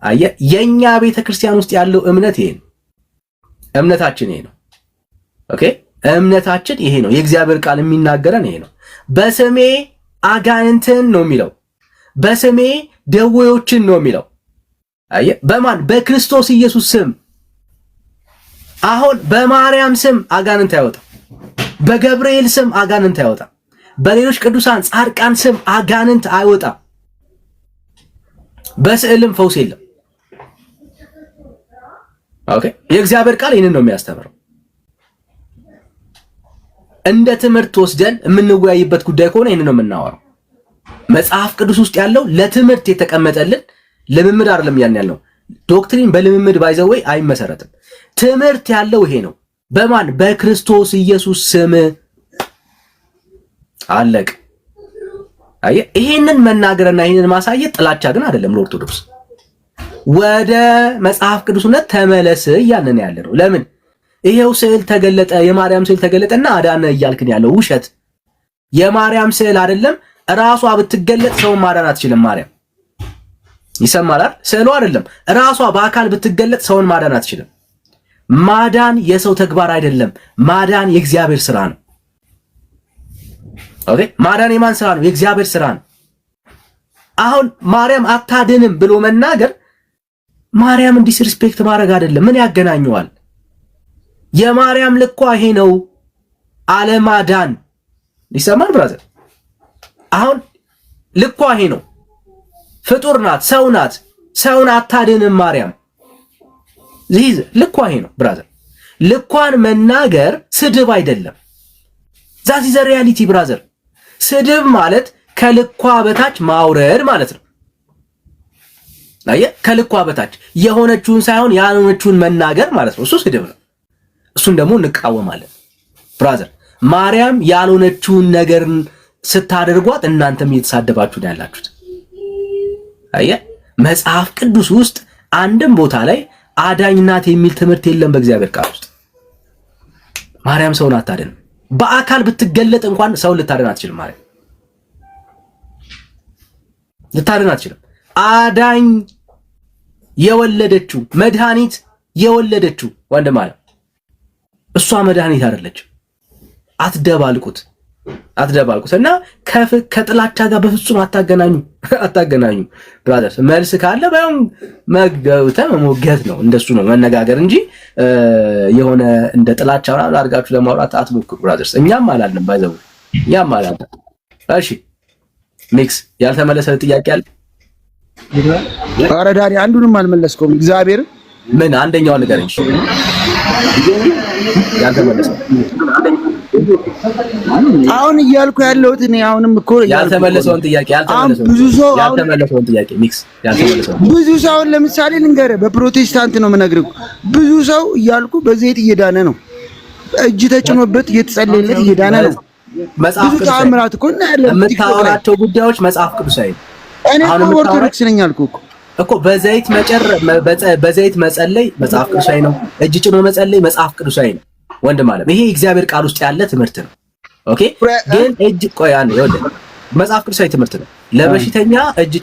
አየህ የኛ ቤተክርስቲያን ውስጥ ያለው እምነት ይሄ ነው። እምነታችን ይሄ ነው። ኦኬ እምነታችን ይሄ ነው። የእግዚአብሔር ቃል የሚናገረን ይሄ ነው። በስሜ አጋንንትን ነው የሚለው፣ በስሜ ደዌዎችን ነው የሚለው። አየህ በማን በክርስቶስ ኢየሱስ ስም። አሁን በማርያም ስም አጋንንት አይወጣም፣ በገብርኤል ስም አጋንንት አይወጣም፣ በሌሎች ቅዱሳን ጻድቃን ስም አጋንንት አይወጣም። በስዕልም ፈውስ የለም። ኦኬ የእግዚአብሔር ቃል ይሄንን ነው የሚያስተምረው። እንደ ትምህርት ወስደን የምንወያይበት ጉዳይ ከሆነ ይሄንን ነው የምናወራው። መጽሐፍ ቅዱስ ውስጥ ያለው ለትምህርት የተቀመጠልን ልምምድ አይደለም። ያን ያለው ዶክትሪን በልምምድ ባይዘወይ አይመሰረትም። ትምህርት ያለው ይሄ ነው። በማን በክርስቶስ ኢየሱስ ስም አለቅ። አየህ ይሄንን መናገርና ይሄንን ማሳየት ጥላቻ ግን አይደለም ለኦርቶዶክስ። ወደ መጽሐፍ ቅዱስነት ተመለስ እያልን ያለ ነው። ለምን ይሄው ስዕል ተገለጠ፣ የማርያም ስዕል ተገለጠና አዳነ እያልክን ያለው ውሸት። የማርያም ስዕል አይደለም ራሷ ብትገለጥ ሰውን ማዳን አትችልም። ማርያም ይሰማላል። ስዕሉ አይደለም ራሷ በአካል ብትገለጥ ሰውን ማዳን አትችልም። ማዳን የሰው ተግባር አይደለም። ማዳን የእግዚአብሔር ስራ ነው። ኦኬ ማዳን የማን ስራ ነው? የእግዚአብሔር ስራ ነው። አሁን ማርያም አታድንም ብሎ መናገር ማርያም ዲስሪስፔክት ማድረግ አይደለም። ምን ያገናኘዋል? የማርያም ልኳ ይሄ ነው። አለማዳን ይሰማል ብራዘር። አሁን ልኳ ይሄ ነው። ፍጡር ናት፣ ሰው ናት። ሰውን አታድንም ማርያም። ይህ ልኳ ይሄ ነው ብራዘር። ልኳን መናገር ስድብ አይደለም። ዛት ኢዝ ሪያሊቲ ብራዘር። ስድብ ማለት ከልኳ በታች ማውረድ ማለት ነው። አየህ ከልኳ በታች የሆነችውን ሳይሆን ያልሆነችውን መናገር ማለት ነው። እሱ ስድብ ነው። እሱን ደግሞ እንቃወማለን ብራዘር። ማርያም ያልሆነችውን ነገር ስታደርጓት እናንተም እየተሳደባችሁ ነው ያላችሁት። አየህ መጽሐፍ ቅዱስ ውስጥ አንድም ቦታ ላይ አዳኝ ናት የሚል ትምህርት የለም በእግዚአብሔር ቃል ውስጥ። ማርያም ሰውን አታድንም። በአካል ብትገለጥ እንኳን ሰው ልታድን አትችልም። ማርያም ልታድን አትችልም። አዳኝ የወለደችው መድኃኒት የወለደችው ወንድም አለ። እሷ መድኃኒት አይደለችም። አትደባልቁት እና ከጥላቻ ጋር በፍጹም አታገናኙ ብራዘርስ። መልስ ካለ ባይሆን መገብተ መሞገት ነው፣ እንደሱ ነው መነጋገር እንጂ የሆነ እንደ ጥላቻ ምናምን አድርጋችሁ ለማውራት አትሞክሩ ብራዘርስ። እኛም አላልንም ባይዘው እኛም አላልንም። እሺ ሚክስ ያልተመለሰ ጥያቄ አለ? ኧረ ዳኒ አንዱንም አልመለስከውም። እግዚአብሔር ምን አንደኛው ንገረኝ። ያልተመለሰ አሁን እያልኩ ያለሁት እኔ አሁንም እኮ ያልተመለሰውን ጥያቄ ያልተመለሰውን ጥያቄ ሚክስ ያልተመለሰውን ብዙ ሰው አሁን ለምሳሌ ልንገርህ፣ በፕሮቴስታንት ነው የምነግርህ። ብዙ ሰው እያልኩ በዘይት እየዳነ ነው፣ እጅ ተጭኖበት እየተጸለየለት እየዳነ ነው። ብዙ ተአምራት እኮ እናያለን። የምታወራቸው ጉዳዮች መጽሐፍ ቅዱሳዊ ነው። እኔ ኦርቶዶክስ ነኝ አልኩህ እኮ በዘይት መጸለይ መጽሐፍ ቅዱሳዊ ነው። እጅ ጭኖ መጸለይ መጽሐፍ ቅዱሳዊ ነው ወንድም አለም። ይሄ እግዚአብሔር ቃል ውስጥ ያለ ትምህርት ነው። ኦኬ ግን መጽሐፍ ቅዱሳዊ ትምህርት ነው። ለበሽተኛ እጅ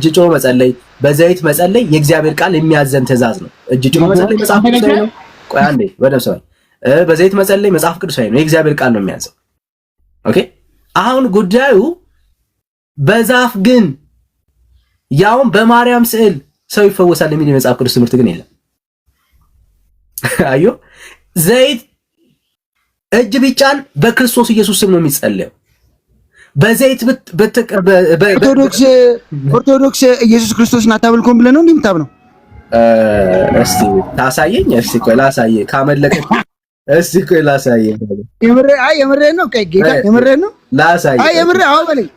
ጭኖ መጸለይ፣ በዘይት መጸለይ የእግዚአብሔር ቃል የሚያዘን ትእዛዝ ነው። እጅ ጭኖ መጸለይ መጽሐፍ ቅዱሳዊ ነው። ቆይ አንዴ በደምብ ሰው በዘይት መጸለይ መጽሐፍ ቅዱሳዊ ነው። የእግዚአብሔር ቃል ነው የሚያዘው። ኦኬ አሁን ጉዳዩ በዛፍ ግን ያውም በማርያም ስዕል ሰው ይፈወሳል የሚል የመጽሐፍ ቅዱስ ትምህርት ግን የለም። አዮ ዘይት እጅ ቢጫን በክርስቶስ ኢየሱስ ስም ነው የሚጸለየው። በዘይት ኦርቶዶክስ ኢየሱስ ክርስቶስን አታመልኩም ብለህ ነው እንዴ የምታምነው? እስቲ ታሳየኝ። እስቲ ቆይ ላሳየኝ ካመለከች እስቲ ቆይ ላሳየኝ። የምሬ ነው። ቆይ ጌታ የምሬ ነው። ላሳየኝ። የምሬ አዎ በለኝ።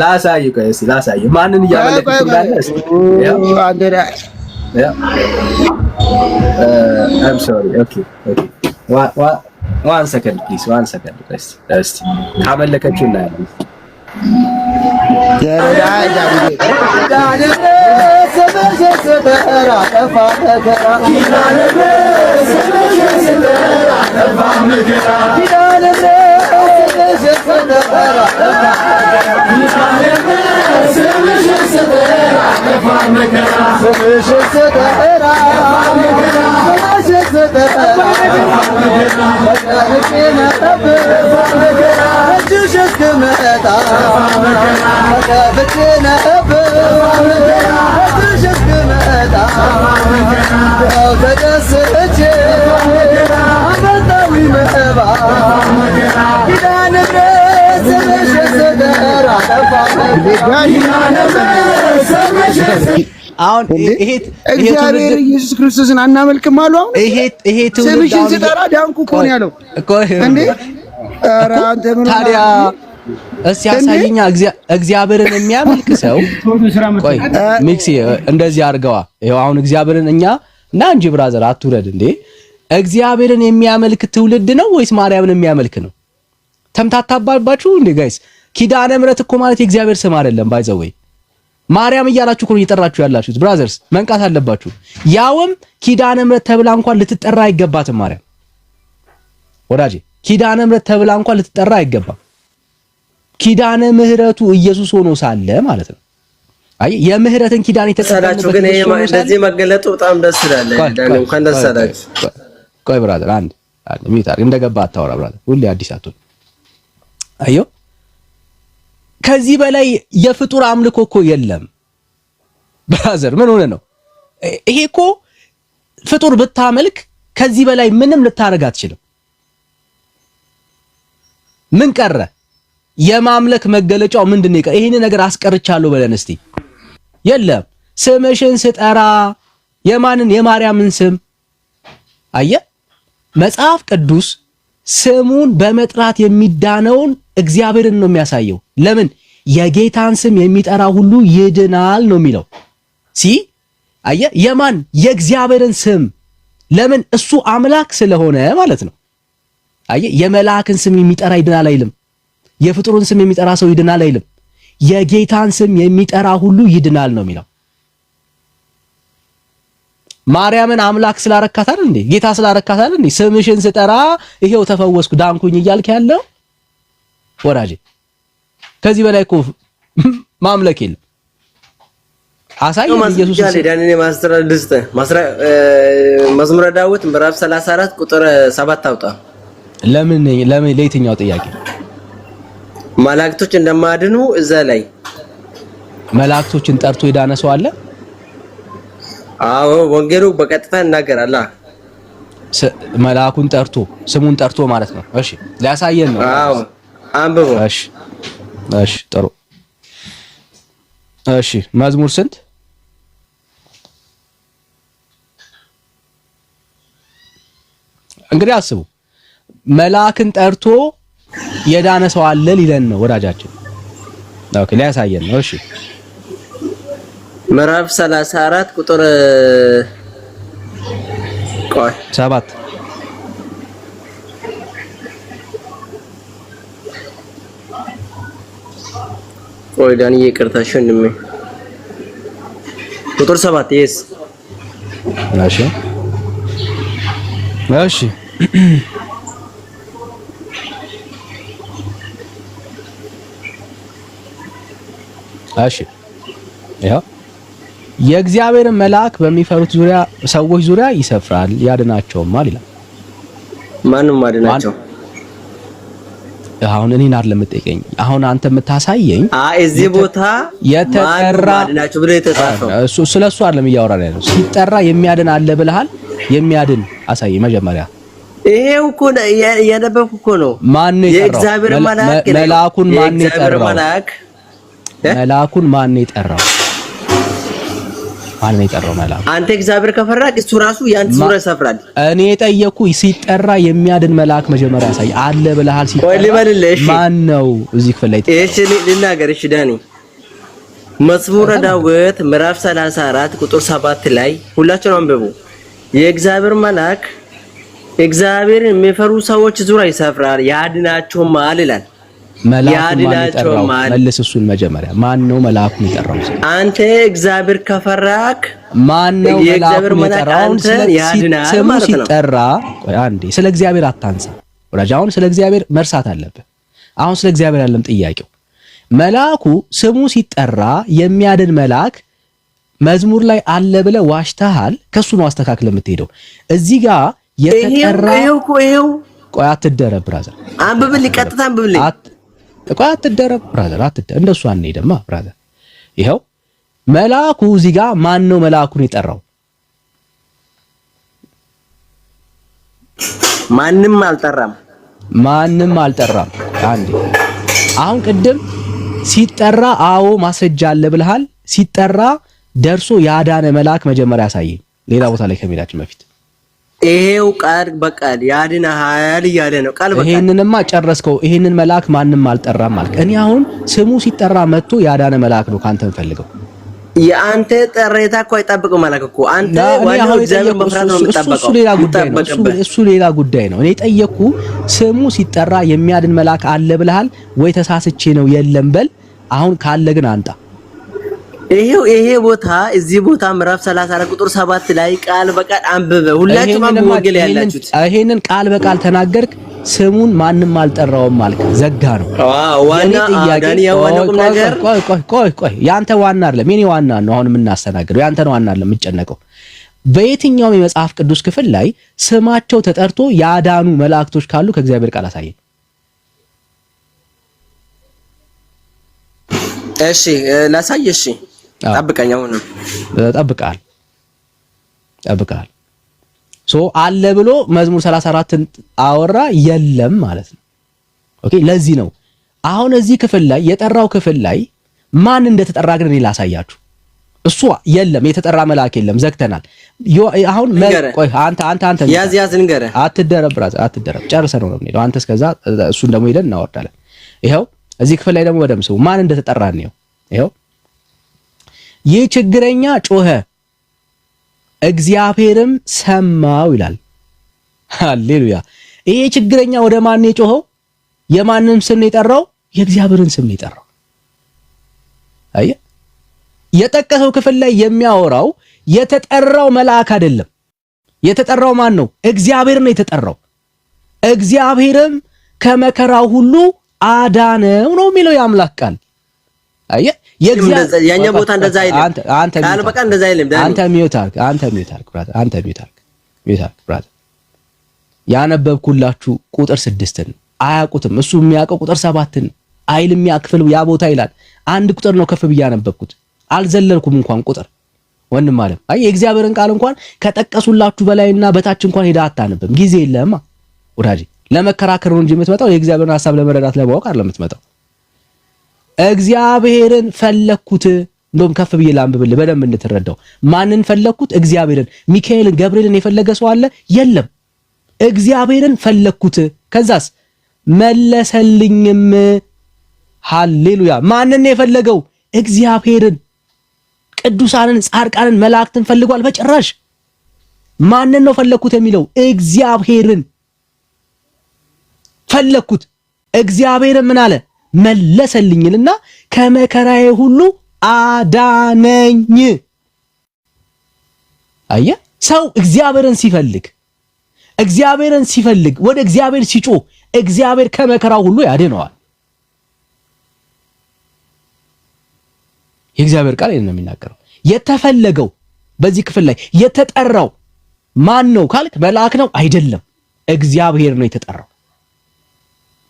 ላሳየኝ። ቆይ እስቲ ላሳየኝ ማንን እያመለከች እንዳለ እስቲ አንደራ I'm sorry. Okay. One second, please. 1 second. Let's ካመለከችው እናያለን። አሁን እግዚአብሔር ኢየሱስ ክርስቶስን አናመልክም አሉ። አሁን ይሄ ስምሽን ስጠራ ዳንኩ እኮ ነው ያለው እንዴ? ኧረ አንተ ምን ታዲያ እስኪ ያሳየኛ። እግዚአብሔርን የሚያመልክ ሰው ቆይ ሚክሲ እንደዚህ አድርገዋ። ይኸው አሁን እግዚአብሔርን እኛ እና እንጂ ብራዘር አትውረድ እንዴ። እግዚአብሔርን የሚያመልክ ትውልድ ነው ወይስ ማርያምን የሚያመልክ ነው? ተምታታባባችሁ እንዴ ጋይስ? ኪዳነ ምሕረት እኮ ማለት የእግዚአብሔር ስም አይደለም። ባይዘወይ ማርያም እያላችሁ እኮ እየጠራችሁ ያላችሁት ብራዘርስ፣ መንቃት አለባችሁ። ያውም ኪዳነ ምሕረት ተብላ እንኳን ልትጠራ አይገባትም ማርያም ወዳጄ። ኪዳነ ምሕረት ተብላ እንኳን ልትጠራ አይገባም። ኪዳነ ምሕረቱ ኢየሱስ ሆኖ ሳለ ማለት ነው። አይ የምህረትን ኪዳን የተቀበለው ግን ይሄ እንደዚህ መገለጡ በጣም ደስ ይላል። ዳን እንኳን ደስ አላችሁ። ቆይ ብራዘር አንድ ሚታር እንደገባ አታወራ ብራዘር፣ ሁሌ አዲስ አትሆን። አዮ ከዚህ በላይ የፍጡር አምልኮ እኮ የለም ብራዘር። ምን ሆነ ነው ይሄ? እኮ ፍጡር ብታመልክ ከዚህ በላይ ምንም ልታረግ አትችልም። ምን ቀረ? የማምለክ መገለጫው ምንድነው? ይሄን ነገር አስቀርቻለሁ በለን እስቲ። የለም ስምሽን ስጠራ የማንን? የማርያምን ስም አየ። መጽሐፍ ቅዱስ ስሙን በመጥራት የሚዳነውን እግዚአብሔርን ነው የሚያሳየው። ለምን? የጌታን ስም የሚጠራ ሁሉ ይድናል ነው የሚለው። አየ የማን? የእግዚአብሔርን ስም። ለምን? እሱ አምላክ ስለሆነ ማለት ነው። አየ የመላእክን ስም የሚጠራ ይድናል አይልም። የፍጡሩን ስም የሚጠራ ሰው ይድናል አይልም። የጌታን ስም የሚጠራ ሁሉ ይድናል ነው የሚለው። ማርያምን አምላክ ስላረካት አይደል እንዴ? ጌታ ስላረካት አይደል እንዴ? ስምሽን ስጠራ ይሄው ተፈወስኩ ዳንኩኝ እያልክ ያለው ወራጄ። ከዚህ በላይ እኮ ማምለክ የለም። አሳየኝ ኢየሱስ ዳንኔ ማስተር ድስተ መዝሙረ ዳዊት ምዕራፍ 34 ቁጥር 7 አውጣ። ለምን ለየትኛው ጥያቄ? መላእክቶች እንደማያድኑ እዛ ላይ መላእክቶችን ጠርቶ የዳነ ሰው አለ? አዎ ወንጌሉ በቀጥታ ይናገራል። መልአኩን ጠርቶ ስሙን ጠርቶ ማለት ነው። እሺ ሊያሳየን ነው። አዎ አንብቦ። እሺ ጥሩ። እሺ መዝሙር ስንት? እንግዲህ አስቡ። መልአክን ጠርቶ የዳነ ሰው አለ ሊለን ነው ወዳጃችን። ኦኬ ሊያሳየን ነው። እሺ ምዕራፍ 34 ቁጥር 7 ቆይ ዳንዬ ይቅርታሽ ወንድሜ ቁጥር 7 yes እሺ እሺ ያው የእግዚአብሔርን መልአክ በሚፈሩት ዙሪያ ሰዎች ዙሪያ ይሰፍራል ያድናቸውማል ይላል። ማንም ማድናቸው? አሁን እኔን አይደለም የምትጠይቀኝ። አሁን አንተ የምታሳየኝ እዚህ ቦታ የተጠራ ማድናቸው ብለ የተጻፈው እሱ ስለሱ አይደለም እያወራን ያለው። ሲጠራ የሚያድን አለ ብለሃል። የሚያድን አሳይ መጀመሪያ። ይሄው እኮ የነበብኩ እኮ ነው። ማን ነው የጠራው? የእግዚአብሔር መልአክ መልአኩን ማን ነው የጠራው? መልአኩን ማን ነው የጠራው? ማን ነው የጠራው መልአክ? አንተ እግዚአብሔር ከፈራክ እሱ ራሱ ያንተ ዙሪያ ይሰፍራል። እኔ የጠየኩ ሲጠራ የሚያድን መልአክ መጀመሪያ ያሳይ አለ ብለሃል። ሲጠራ ማን ነው እዚህ ክፍል ላይ? እሺ ልናገር። እሺ ዳኒ መዝሙረ ዳዊት ምዕራፍ 34 ቁጥር 7 ላይ ሁላችሁም አንብቡ። የእግዚአብሔር መልአክ እግዚአብሔርን የሚፈሩ ሰዎች ዙሪያ ይሰፍራል ያድናቸውማል ይላል። መልአኩን መልስ። እሱን መጀመሪያ ማን ነው መልአኩን የጠራው? አንተ እግዚአብሔር ከፈራክ ማን ነው መልአኩን የጠራው? ስሙ ሲጠራ ቆይ አንዴ፣ ስለ እግዚአብሔር አታንሳ ወዳጅ። አሁን ስለ እግዚአብሔር መርሳት አለብህ። አሁን ስለ እግዚአብሔር አይደለም ጥያቄው። መልአኩ ስሙ ሲጠራ የሚያድን መልአክ መዝሙር ላይ አለ ብለህ ዋሽተሃል። ከሱ ነው አስተካክለ የምትሄደው። እዚህ ጋር የተጠራ ይሄው ቆይ አትደረብ ብራዘር፣ አንብብልኝ፣ ቀጥታ አንብብልኝ። ቆይ አትደረብ ብራዘር፣ እንደሱ አንሄድማ ብራዘር። ይሄው መልአኩ እዚህ ጋር ማን ነው መልአኩን የጠራው? ማንም አልጠራም። ማንም አልጠራም። አንዴ አሁን ቅድም ሲጠራ አዎ ማስረጃ አለ ብለሃል። ሲጠራ ደርሶ ያዳነ መልአክ መጀመሪያ ያሳየኝ፣ ሌላ ቦታ ላይ ከመሄዳችን በፊት። ይሄው ቃል በቃል ያድናል እያለ ነው። ቃል በቃል ይሄንንማ ጨረስከው። ይሄንን መልአክ ማንም አልጠራም ማለት እኔ አሁን ስሙ ሲጠራ መጥቶ ያዳነ መልአክ ነው ካንተ እንፈልገው። የአንተ ጠሬታ እኮ አይጠብቅም መልአክ እኮ አንተ ዋናው እግዚአብሔር መፍራት ነው የምትጠብቀው። እሱ ሌላ ጉዳይ ነው። እኔ ጠየቅኩ ስሙ ሲጠራ የሚያድን መልአክ አለ ብለሃል ወይ? ተሳስቼ ነው የለም በል። አሁን ካለ ግን አንጣ። ይሄ ቦታ እዚህ ቦታ ምዕራፍ 34 ቁጥር 7 ላይ ቃል በቃል አንብበ ሁላችሁም አንብበ ወንጌል ያላችሁት ይሄንን ቃል በቃል ተናገርክ። ስሙን ማንም አልጠራውም ማለት ዘጋ ነው። ዋና ዳንያ ዋናው ነገር ቆይ ያንተ ዋና አይደለም የኔ ዋና ነው። አሁን የምናስተናግደው ያንተ ነው ዋና አይደለም የምትጨነቀው። በየትኛውም የመጽሐፍ ቅዱስ ክፍል ላይ ስማቸው ተጠርቶ ያዳኑ መላእክቶች ካሉ ከእግዚአብሔር ቃል አሳየኝ። እሺ ላሳይ። እሺ ጠብቀኝ። አሁን ጠብቃል አለ ብሎ መዝሙር 34ን አወራ የለም ማለት ነው። ኦኬ ለዚህ ነው አሁን እዚህ ክፍል ላይ የጠራው ክፍል ላይ ማን እንደተጠራ ግን እኔ ላሳያችሁ። እሱ የለም የተጠራ መልአክ የለም፣ ዘግተናል። አሁን ቆይ አንተ ያዝ ንገረ። አትደረብ ጨርሰ ነው የምንሄደው። አንተ እስከዛ እሱን ደግሞ ሄደን እናወርዳለን። ይሄው እዚህ ክፍል ላይ ደግሞ በደምብ ሰው ማን እንደተጠራ ነው። ይሄው ይህ ችግረኛ ጮኸ እግዚአብሔርም ሰማው ይላል። ሃሌሉያ። ይሄ ችግረኛ ወደ ማን ነው የጮኸው? የማንን ስም ነው የጠራው? የእግዚአብሔርን ስም ነው የጠራው። አየ የጠቀሰው ክፍል ላይ የሚያወራው የተጠራው መልአክ አይደለም። የተጠራው ማን ነው? እግዚአብሔር ነው የተጠራው። እግዚአብሔርም ከመከራው ሁሉ አዳነው ነው የሚለው የአምላክ ቃል። አየ ያኛ ቦታ እንደዛ አይልም። ቃል በቃ እንደዛ አይልም። አንተ ሚውት አርክ ብራዘር። ያነበብኩላችሁ ቁጥር 6ን አያውቁትም። እሱ የሚያውቀው ቁጥር 7ን አይልም። ያክፍል ያ ቦታ ይላል። አንድ ቁጥር ነው ከፍ ብዬ ያነበብኩት። አልዘለልኩም እንኳን ቁጥር ወንድም ማለት አይ የእግዚአብሔርን ቃል እንኳን ከጠቀሱላችሁ በላይና በታች እንኳን ሄዳ አታነብም። ጊዜ የለህማ ወዳጄ። ለመከራከር ነው እንጂ የምትመጣው የእግዚአብሔርን ሐሳብ ለመረዳት ለማወቅ አይደለም የምትመጣው። እግዚአብሔርን ፈለኩት። እንደውም ከፍ ብዬ ላንብብልህ በደንብ እንድትረዳው። ማንን ፈለኩት? እግዚአብሔርን። ሚካኤልን ገብርኤልን የፈለገ ሰው አለ? የለም። እግዚአብሔርን ፈለኩት። ከዛስ መለሰልኝም። ሃሌሉያ። ማንን የፈለገው? እግዚአብሔርን። ቅዱሳንን፣ ጻድቃንን፣ መላእክትን ፈልጓል? በጭራሽ። ማንን ነው ፈለኩት የሚለው? እግዚአብሔርን ፈለኩት። እግዚአብሔርን ምን አለ? መለሰልኝና ከመከራዬ ሁሉ አዳነኝ። አየ ሰው እግዚአብሔርን ሲፈልግ ወደ እግዚአብሔር ሲጮህ እግዚአብሔር ከመከራው ሁሉ ያድነዋል። የእግዚአብሔር ቃል ይሄን ነው የሚናገረው። የተፈለገው በዚህ ክፍል ላይ የተጠራው ማን ነው ካልክ መልአክ ነው አይደለም፣ እግዚአብሔር ነው የተጠራው።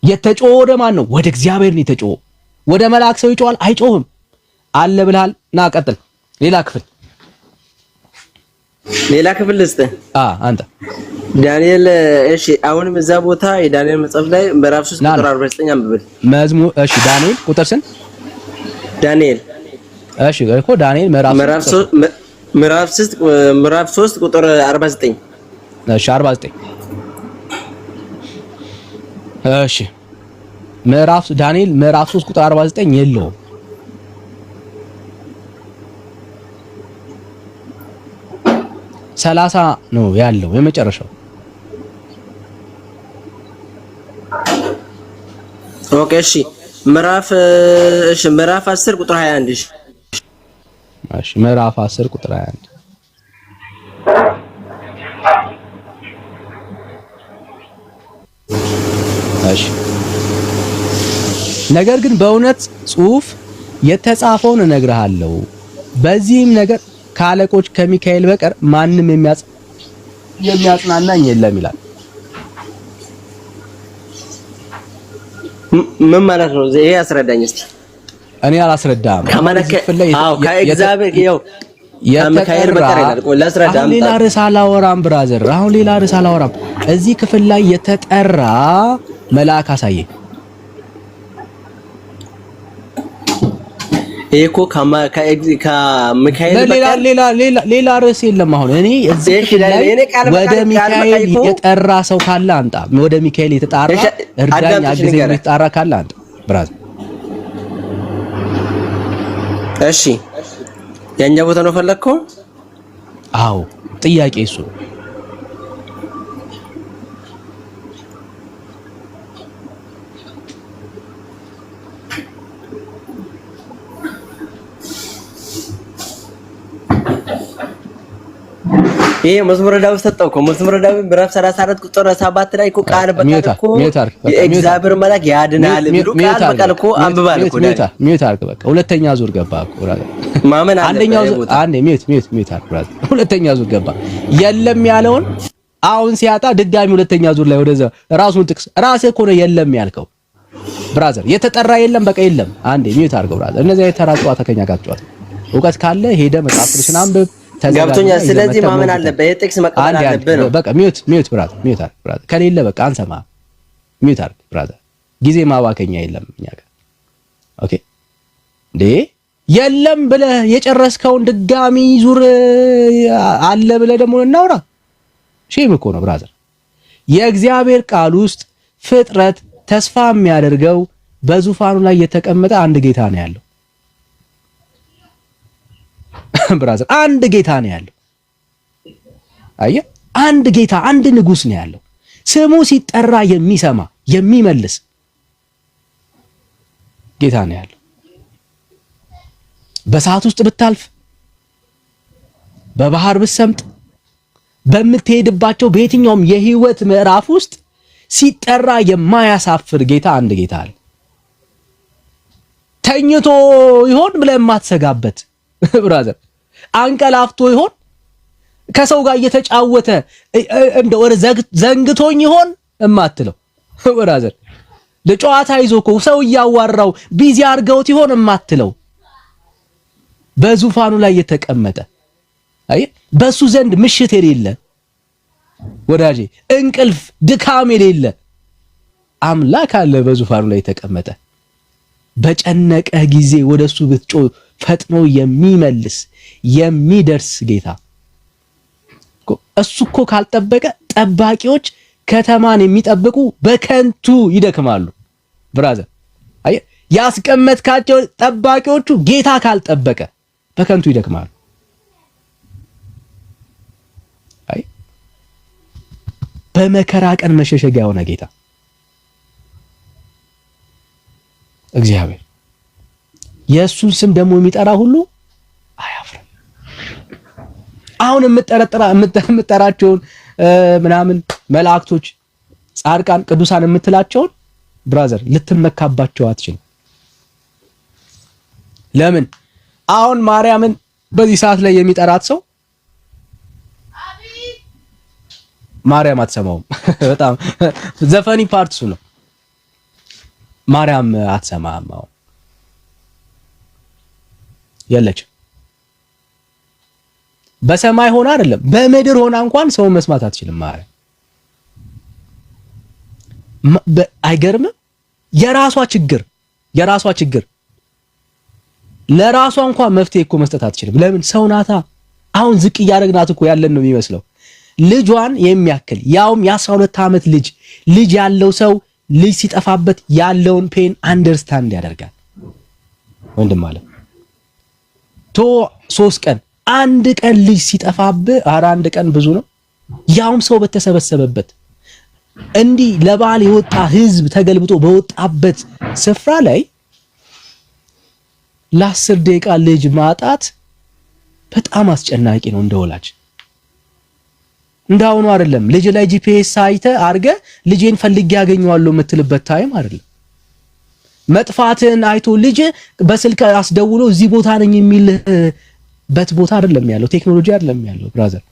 የተጮኸው ወደ ማን ነው? ወደ እግዚአብሔር ነው የተጮኸው። ወደ መልአክ ሰው ይጮሃል? አይጮህም። አለ ብለሃል። ና ቀጥል። ሌላ ክፍል ልስጥ። አንተ ዳንኤል። እሺ አሁንም እዛ ቦታ የዳንኤል መጽሐፍ ላይ ምዕራፍ 3 ቁጥር 49 አንብብል። መዝሙር እሺ ዳንኤል ቁጥር ስንት? ዳንኤል እሺ እኮ ዳንኤል ምዕራፍ ምዕራፍ 3 ቁጥር 49 እሺ 49 እሺ ዳንኤል ምዕራፍ 3 ቁጥር 49 የለውም። ሰላሳ ነው ያለው የመጨረሻው። ኦኬ እሺ ምዕራፍ 10 ቁጥር 21 እሺ ምዕራፍ 10 ቁጥር 21 እሺ ነገር ግን በእውነት ጽሑፍ የተጻፈውን እነግርሃለሁ፣ በዚህም ነገር ከአለቆች ከሚካኤል በቀር ማንም የሚያጽናናኝ የለም ይላል። ምን ማለት ነው? ይሄ አስረዳኝ እስቲ። እኔ አላስረዳም። ከእግዚአብሔር ይኸው ከሚካኤል በቀር ይላል። ቆይ ላስረዳ። ሌላ ርዕስ አላወራም ብራዘር፣ አሁን ሌላ ርዕስ አላወራም። እዚህ ክፍል ላይ የተጠራ መልአክ አሳየኝ። እኮ ከሚካኤል በቀር ሌላ ርዕስ የለም። አሁን እኔ እዚህ ክፍል ላይ ወደ ሚካኤል የተጠራ ሰው ካለ አንጣ። ወደ ሚካኤል የተጣራ እርዳኝ አግዘኝ የተጣራ ካለ አንጣ ብራዘር። እሺ የኛ ቦታ ነው ፈለግከው? አዎ ጥያቄ እሱ ነው። ይሄ መዝሙረ ዳዊት ሰጠውኮ መዝሙረ ዳዊት ምዕራፍ 34 ቁጥር 7 ላይ እኮ ቃል በቃል እኮ የእግዚአብሔር መልአክ ያድናል ብሎ ቃል በቃል እኮ አንብባል እኮ ሚዩት አርግ። በቃ ሁለተኛ ዙር ገባ እኮ ማመን አለ። አንደኛው አንዴ ሚዩት አርግ ብራዘር። ሁለተኛ ዙር ገባ። የለም ያለውን አሁን ሲያጣ ድጋሚ ሁለተኛ ዙር ላይ ወደዛ ራሱን ጥቅስ ራስህ እኮ ነው የለም ያልከው ብራዘር። የተጠራ የለም በቃ የለም። አንዴ ሚዩት አርገው ብራዘር። እነዚህ የተራጨው አተከኛ ጋር ጨዋታ እውቀት ካለ ሄደ መጽሐፍ ቅዱስን አንብብ። ገብቶኛል። ስለዚህ ማመን አለበት። ይሄ ጥቅስ መቀበል አለበት ነው። በቃ ሚዩት ብራዘር። ከሌለ በቃ አንሰማ። ሚዩት አርግ ብራዘር። ጊዜ ማባከኛ የለም እኛ ጋር። ኦኬ እንዴ የለም ብለህ የጨረስከውን ድጋሚ ዙር አለ ብለህ ደግሞ እናውራ። ሼም እኮ ነው ብራዘር። የእግዚአብሔር ቃል ውስጥ ፍጥረት ተስፋ የሚያደርገው በዙፋኑ ላይ የተቀመጠ አንድ ጌታ ነው ያለው ብራዘር። አንድ ጌታ ነው ያለው። አየህ፣ አንድ ጌታ፣ አንድ ንጉስ ነው ያለው። ስሙ ሲጠራ የሚሰማ የሚመልስ ጌታ ነው ያለው። በሰዓት ውስጥ ብታልፍ፣ በባህር ብትሰምጥ፣ በምትሄድባቸው በየትኛውም የህይወት ምዕራፍ ውስጥ ሲጠራ የማያሳፍር ጌታ አንድ ጌታ አለ። ተኝቶ ይሆን ብለህ የማትሰጋበት ብራዘር። አንቀላፍቶ ይሆን ከሰው ጋር እየተጫወተ እንደ ወር ዘንግቶኝ ይሆን እማትለው ብራዘር። ለጨዋታ ይዞ እኮ ሰው እያዋራው ቢዚ አርገውት ይሆን እማትለው በዙፋኑ ላይ የተቀመጠ አይ በሱ ዘንድ ምሽት የሌለ ወዳጄ እንቅልፍ ድካም የሌለ አምላክ አለ በዙፋኑ ላይ የተቀመጠ። በጨነቀህ ጊዜ ወደሱ ብትጮህ ፈጥኖ የሚመልስ የሚደርስ ጌታ እሱ እኮ ካልጠበቀ ጠባቂዎች ከተማን የሚጠብቁ በከንቱ ይደክማሉ ብራዘር። አይ ያስቀመጥካቸው ጠባቂዎቹ ጌታ ካልጠበቀ በከንቱ ይደክማሉ። አይ በመከራ ቀን መሸሸጊያ የሆነ ጌታ እግዚአብሔር። የእሱን ስም ደግሞ የሚጠራ ሁሉ አያፍርም። አሁን የምትጠራቸውን ምናምን መላእክቶች፣ ጻድቃን፣ ቅዱሳን የምትላቸውን ብራዘር ልትመካባቸው አትችልም። ለምን? አሁን ማርያምን በዚህ ሰዓት ላይ የሚጠራት ሰው ማርያም አትሰማውም። በጣም ዘፈኒ ፓርት እሱ ነው። ማርያም አትሰማም። አሁን የለችም። በሰማይ ሆና አይደለም በምድር ሆና እንኳን ሰው መስማት አትችልም ማርያም። አይገርምም? የራሷ ችግር ለራሷ እንኳን መፍትሄ እኮ መስጠት አትችልም። ለምን? ሰው ናታ። አሁን ዝቅ እያደረግናት እኮ ያለን ነው የሚመስለው። ልጇን የሚያክል ያውም የ12 ዓመት ልጅ ያለው ሰው ልጅ ሲጠፋበት ያለውን ፔን አንደርስታንድ ያደርጋል። ወንድም አለ ቶ 3 ቀን አንድ ቀን ልጅ ሲጠፋብህ አንድ ቀን ብዙ ነው። ያውም ሰው በተሰበሰበበት እንዲህ ለባል የወጣ ህዝብ ተገልብጦ በወጣበት ስፍራ ላይ ለ10 ደቂቃ ልጅ ማጣት በጣም አስጨናቂ ነው። እንደወላጅ እንዳውኑ አይደለም። ልጅ ላይ ጂፒኤስ አይተ አርገ ልጄን ፈልጌ ያገኘዋለሁ የምትልበት ታይም አይደለም። መጥፋትን አይቶ ልጅ በስልክ አስደውሎ እዚህ ቦታ ነኝ የሚልበት ቦታ አይደለም ያለው። ቴክኖሎጂ አይደለም ያለው ብራዘር።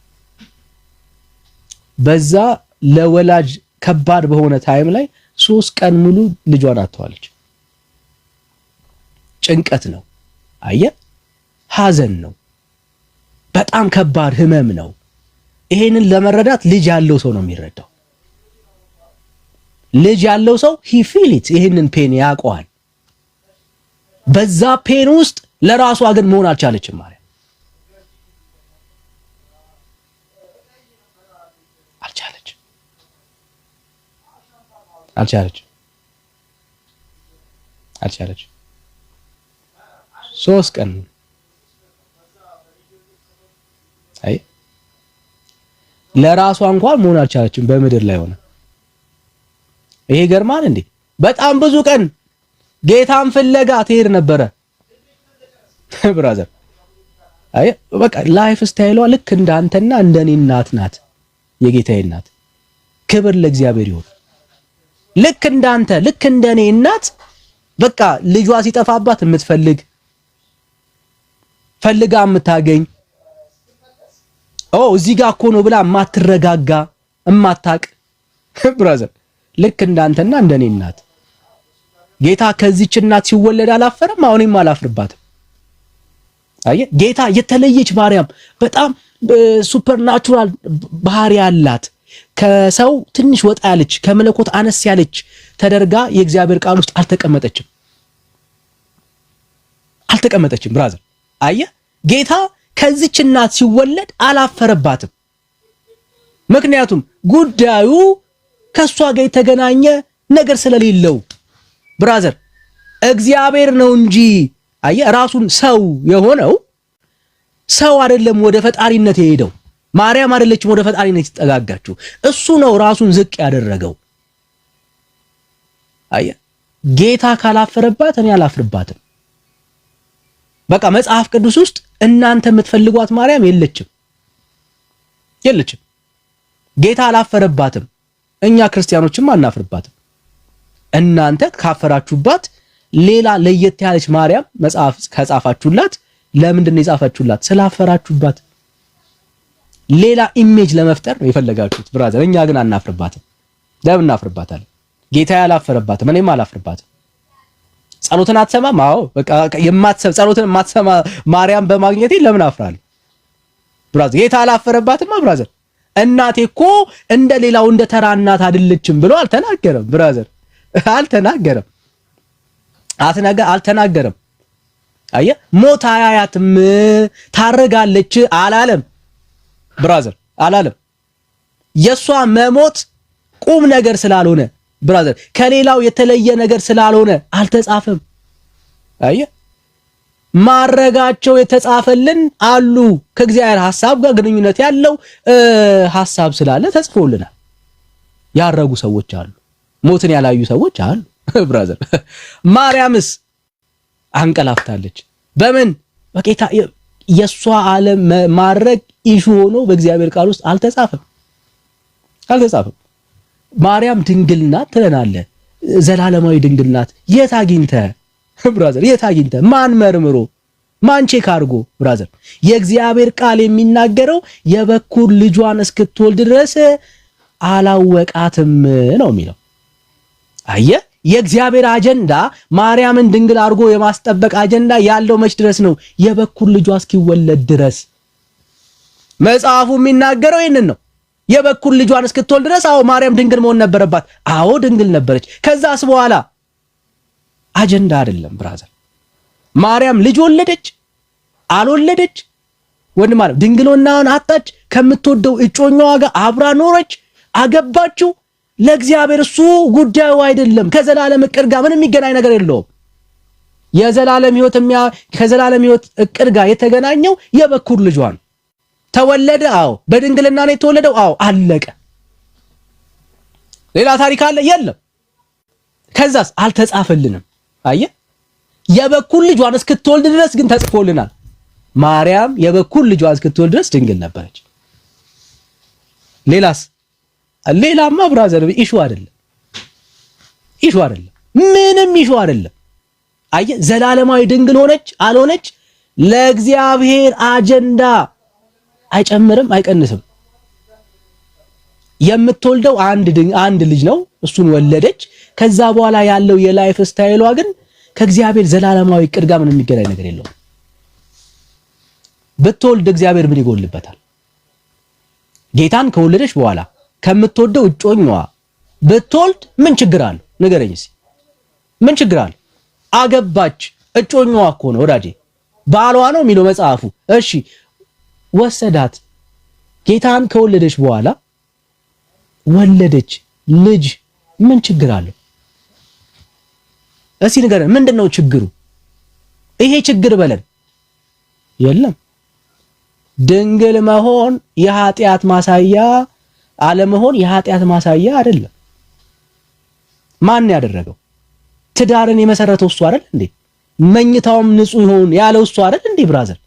በዛ ለወላጅ ከባድ በሆነ ታይም ላይ 3 ቀን ሙሉ ልጇን አጥተዋለች። ጭንቀት ነው። አየ ሐዘን ነው። በጣም ከባድ ህመም ነው። ይሄንን ለመረዳት ልጅ ያለው ሰው ነው የሚረዳው። ልጅ ያለው ሰው he feel it ይሄንን ፔን ያውቀዋል። በዛ ፔን ውስጥ ለራሷ ግን መሆን አልቻለችም ማለት አልቻለች 3 ቀን አይ ለራሷ እንኳን መሆን አልቻለችም በምድር ላይ ሆነ። ይሄ ገርማል እንዴ! በጣም ብዙ ቀን ጌታን ፍለጋ ትሄድ ነበረ ብራዘር። አይ በቃ ላይፍ ስታይሏ ልክ እንዳንተና እንደኔ እናት ናት። የጌታዬ እናት ክብር ለእግዚአብሔር ይሁን። ልክ እንዳንተ ልክ እንደኔ እናት በቃ ልጇ ሲጠፋባት የምትፈልግ ፈልጋ የምታገኝ እዚህ ጋር እኮ ነው ብላ የማትረጋጋ የማታቅ ብራዘር ልክ እንዳንተና እንደኔ እናት። ጌታ ከዚህች እናት ሲወለድ አላፈረም። አሁንም አላፍርባትም። አየ ጌታ የተለየች ማርያም በጣም ሱፐርናቹራል ባህሪ ያላት ከሰው ትንሽ ወጣ ያለች ከመለኮት አነስ ያለች ተደርጋ የእግዚአብሔር ቃል ውስጥ አልተቀመጠችም ብራዘር። አየ ጌታ ከዚህች እናት ሲወለድ አላፈረባትም። ምክንያቱም ጉዳዩ ከሷ ጋር የተገናኘ ነገር ስለሌለው ብራዘር። እግዚአብሔር ነው እንጂ አየ ራሱን ሰው የሆነው ሰው አይደለም ወደ ፈጣሪነት የሄደው። ማርያም አይደለችም ወደ ፈጣሪነት የተጠጋጋችው። እሱ ነው ራሱን ዝቅ ያደረገው። አየ ጌታ ካላፈረባት እኔ አላፍርባትም። በቃ መጽሐፍ ቅዱስ ውስጥ እናንተ የምትፈልጓት ማርያም የለችም። ጌታ አላፈረባትም። እኛ ክርስቲያኖችም አናፍርባትም። እናንተ ካፈራችሁባት ሌላ ለየት ያለች ማርያም መጽሐፍ ከጻፋችሁላት ለምንድን ነው የጻፋችሁላት? ስላፈራችሁባት ሌላ ኢሜጅ ለመፍጠር ነው የፈለጋችሁት ብራዘር። እኛ ግን አናፍርባትም። ለምን እናፍርባታለን? ጌታ ያላፈረባትም፣ እኔም አላፍርባትም። ጸሎትን አትሰማም? አዎ በቃ ጸሎትን የማትሰማ ማርያም በማግኘቴ ለምን አፍራለሁ ብራዘር? ጌታ አላፈረባትም ብራዘር። እናቴ እኮ እንደ ሌላው እንደ ተራ እናት አይደለችም ብሎ አልተናገረም ብራዘር። አልተናገረም። አየ ሞት አያያትም ታረጋለች አላለም ብራዘር፣ አላለም። የሷ መሞት ቁም ነገር ስላልሆነ ብራዘር፣ ከሌላው የተለየ ነገር ስላልሆነ አልተጻፈም። አየ ማረጋቸው የተጻፈልን አሉ። ከእግዚአብሔር ሐሳብ ጋር ግንኙነት ያለው ሐሳብ ስላለ ተጽፎልናል። ያረጉ ሰዎች አሉ፣ ሞትን ያላዩ ሰዎች አሉ ብራዘር። ማርያምስ አንቀላፍታለች። በምን በጌታ የሷ ዓለም ማረግ ኢሹ ሆኖ በእግዚአብሔር ቃል ውስጥ አልተጻፈም። ማርያም ድንግል ናት ትለናለህ። ዘላለማዊ ድንግል ናት። የት አግኝተህ ብራዘር? የት አግኝተህ? ማን መርምሮ ማን ቼክ አድርጎ ብራዘር? የእግዚአብሔር ቃል የሚናገረው የበኩር ልጇን እስክትወልድ ድረስ አላወቃትም ነው የሚለው። አየህ፣ የእግዚአብሔር አጀንዳ ማርያምን ድንግል አድርጎ የማስጠበቅ አጀንዳ ያለው መች ድረስ ነው? የበኩር ልጇ እስኪወለድ ድረስ። መጽሐፉ የሚናገረው ይህንን ነው። የበኩር ልጇን እስክትወልድ ድረስ አዎ ማርያም ድንግል መሆን ነበረባት። አዎ ድንግል ነበረች። ከዛስ በኋላ አጀንዳ አይደለም ብራዘር። ማርያም ልጅ ወለደች አልወለደች ወንድም አለ ድንግልናዋን አጣች፣ ከምትወደው እጮኛዋ ጋር አብራ ኖረች፣ አገባችው። ለእግዚአብሔር እሱ ጉዳዩ አይደለም። ከዘላለም እቅድ ጋር ምንም የሚገናኝ ነገር የለውም። የዘላለም ሕይወት ከዘላለም ሕይወት እቅድ ጋር የተገናኘው የበኩር ልጇን ተወለደ። አዎ በድንግልና ነው የተወለደው። አዎ አለቀ። ሌላ ታሪክ አለ? የለም። ከዛስ አልተጻፈልንም። አየ የበኩር ልጇን እስክትወልድ ድረስ ግን ተጽፎልናል። ማርያም የበኩር ልጇን እስክትወልድ ድረስ ድንግል ነበረች። ሌላማ ብራዘር ኢሹ አይደለም፣ ምንም ኢሹ አይደለም። አየ ዘላለማዊ ድንግል ሆነች አልሆነች ለእግዚአብሔር አጀንዳ አይጨምርም አይቀንስም። የምትወልደው አንድ ልጅ ነው፣ እሱን ወለደች። ከዛ በኋላ ያለው የላይፍ ስታይሏ ግን ከእግዚአብሔር ዘላለማዊ እቅድ ጋር ምንም የሚገናኝ ነገር የለውም። ብትወልድ እግዚአብሔር ምን ይጎልበታል? ጌታን ከወለደች በኋላ ከምትወደው እጮኛዋ ብትወልድ ምን ችግር አለው? ንገረኝ እስኪ ምን ችግር አለው? አገባች። እጮኛዋ እኮ ነው ወዳጄ፣ ባሏ ነው የሚለው መጽሐፉ። እሺ ወሰዳት። ጌታን ከወለደች በኋላ ወለደች ልጅ፣ ምን ችግር አለው? እስኪ ንገረን፣ ምንድነው ችግሩ? ይሄ ችግር በለን። የለም። ድንግል መሆን የኃጢአት ማሳያ አለመሆን የኃጢአት ማሳያ አይደለም። ማን ያደረገው? ትዳርን የመሰረተው እሱ አይደል እንዴ? መኝታውም ንጹህ ይሁን ያለው እሱ አይደል እንዴ? ብራዘር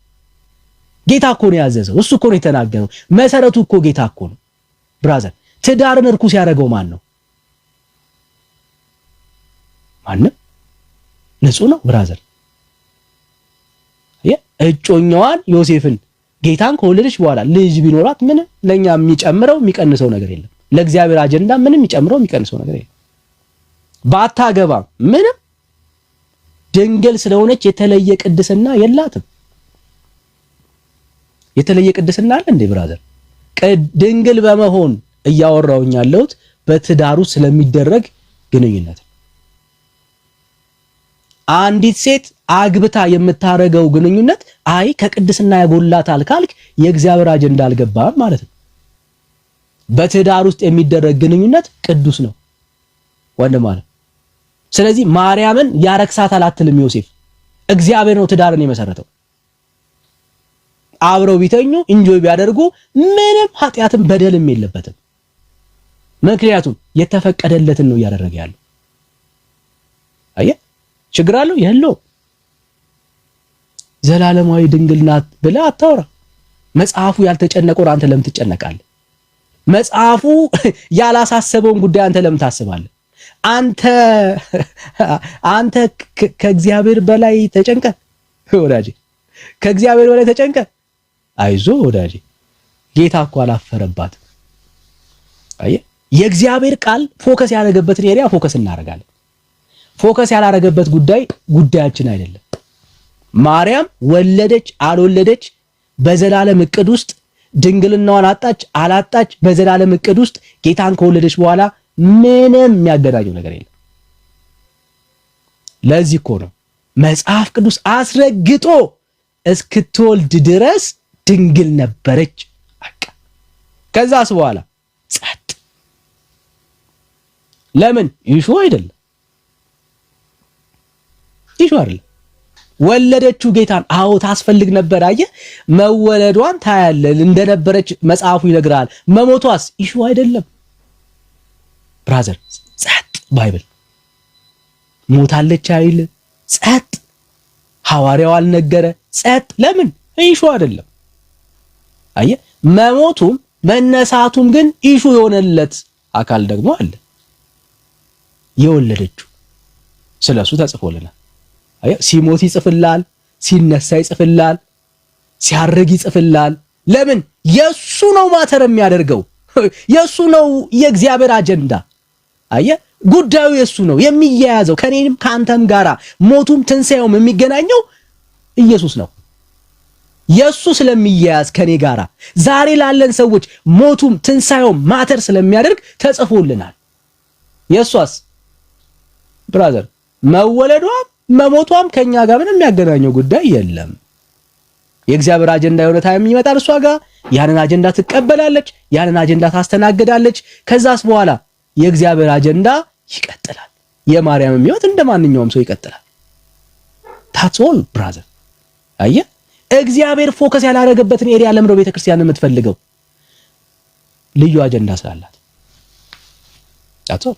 ጌታ እኮ ነው ያዘዘው፣ እሱ እኮ ነው የተናገረው። መሰረቱ እኮ ጌታ እኮ ነው ብራዘር። ትዳርን እርኩስ ያደረገው ማን ነው? ማንም። ንጹህ ነው ብራዘር። እጮኛዋን ዮሴፍን ጌታን ከወለደች በኋላ ልጅ ቢኖራት ምንም ለኛ የሚጨምረው የሚቀንሰው ነገር የለም። ለእግዚአብሔር አጀንዳ ምንም የሚጨምረው የሚቀንሰው ነገር የለም። ባታገባ ምንም ድንግል ስለሆነች የተለየ ቅድስና የላትም። የተለየ ቅድስና አለ እንዴ ብራዘር? ድንግል በመሆን እያወራውኝ ያለሁት በትዳሩ ስለሚደረግ ግንኙነት። አንዲት ሴት አግብታ የምታረገው ግንኙነት አይ ከቅድስና ያጎላታል ካልክ የእግዚአብሔር አጀንዳ አልገባም ማለት ነው። በትዳር ውስጥ የሚደረግ ግንኙነት ቅዱስ ነው ወንድም ማለት። ስለዚህ ማርያምን ያረክሳታል አትልም ዮሴፍ። እግዚአብሔር ነው ትዳርን የመሰረተው። አብረው ቢተኙ ኢንጆይ ቢያደርጉ ምንም ኃጢአትም በደልም የለበትም። ምክንያቱም የተፈቀደለትን ነው እያደረገ ያለው። አየህ ችግር አለው የለው። ዘላለማዊ ድንግል ናት ብለህ አታውራ። መጽሐፉ ያልተጨነቀው አንተ ለምን ትጨነቃለህ? መጽሐፉ ያላሳሰበውን ጉዳይ አንተ ለምን ታስባለህ? አንተ ከእግዚአብሔር በላይ ተጨንቀ ወዳጄ፣ ከእግዚአብሔር በላይ ተጨንቀ። አይዞ ወዳጄ፣ ጌታ እኮ አላፈረባት። አየህ የእግዚአብሔር ቃል ፎከስ ያደረገበትን ኤሪያ ፎከስ እናደርጋለን። ፎከስ ያላረገበት ጉዳያችን አይደለም። ማርያም ወለደች አልወለደች በዘላለም እቅድ ውስጥ ድንግልናዋን አጣች አላጣች በዘላለም እቅድ ውስጥ ጌታን ከወለደች በኋላ ምንም የሚያገናኘው ነገር የለም። ለዚህ እኮ ነው መጽሐፍ ቅዱስ አስረግጦ እስክትወልድ ድረስ ድንግል ነበረች። በቃ ከዛስ በኋላ ጸጥ። ለምን? ይሹ አይደለም ወለደችው ጌታን። አዎ ታስፈልግ ነበር። አየህ መወለዷን ታያለህ እንደነበረች መጽሐፉ ይነግራል። መሞቷስ ኢሹ አይደለም ብራዘር። ጸጥ። ባይብል ሞታለች አይል ጸጥ። ሐዋርያው አልነገረ ጸጥ። ለምን? ኢሹ አይደለም። አየህ መሞቱም መነሳቱም ግን ኢሹ የሆነለት አካል ደግሞ አለ። የወለደችው ስለሱ ተጽፎልናል። ሲሞት ይጽፍላል፣ ሲነሳ ይጽፍላል፣ ሲያርግ ይጽፍላል። ለምን? የሱ ነው ማተር የሚያደርገው፣ የሱ ነው የእግዚአብሔር አጀንዳ። አየህ ጉዳዩ የሱ ነው የሚያያዘው ከኔንም ከአንተም ጋራ ሞቱም ትንሳኤውም የሚገናኘው ኢየሱስ ነው። የሱ ስለሚያያዝ ከኔ ጋራ ዛሬ ላለን ሰዎች ሞቱም ትንሳኤውም ማተር ስለሚያደርግ ተጽፎልናል። የሷስ ብራዘር መወለዷም መሞቷም ከኛ ጋር ምንም የሚያገናኘው ጉዳይ የለም። የእግዚአብሔር አጀንዳ የሆነ ታይም ይመጣል እሷ ጋር ያንን አጀንዳ ትቀበላለች፣ ያንን አጀንዳ ታስተናግዳለች። ከዛስ በኋላ የእግዚአብሔር አጀንዳ ይቀጥላል። የማርያም ሕይወት እንደማንኛውም ሰው ይቀጥላል። that's all brother። አየህ እግዚአብሔር ፎከስ ያላደረገበትን ኤሪያ ለምሮ ቤተክርስቲያን የምትፈልገው ልዩ አጀንዳ ስላላት that's all።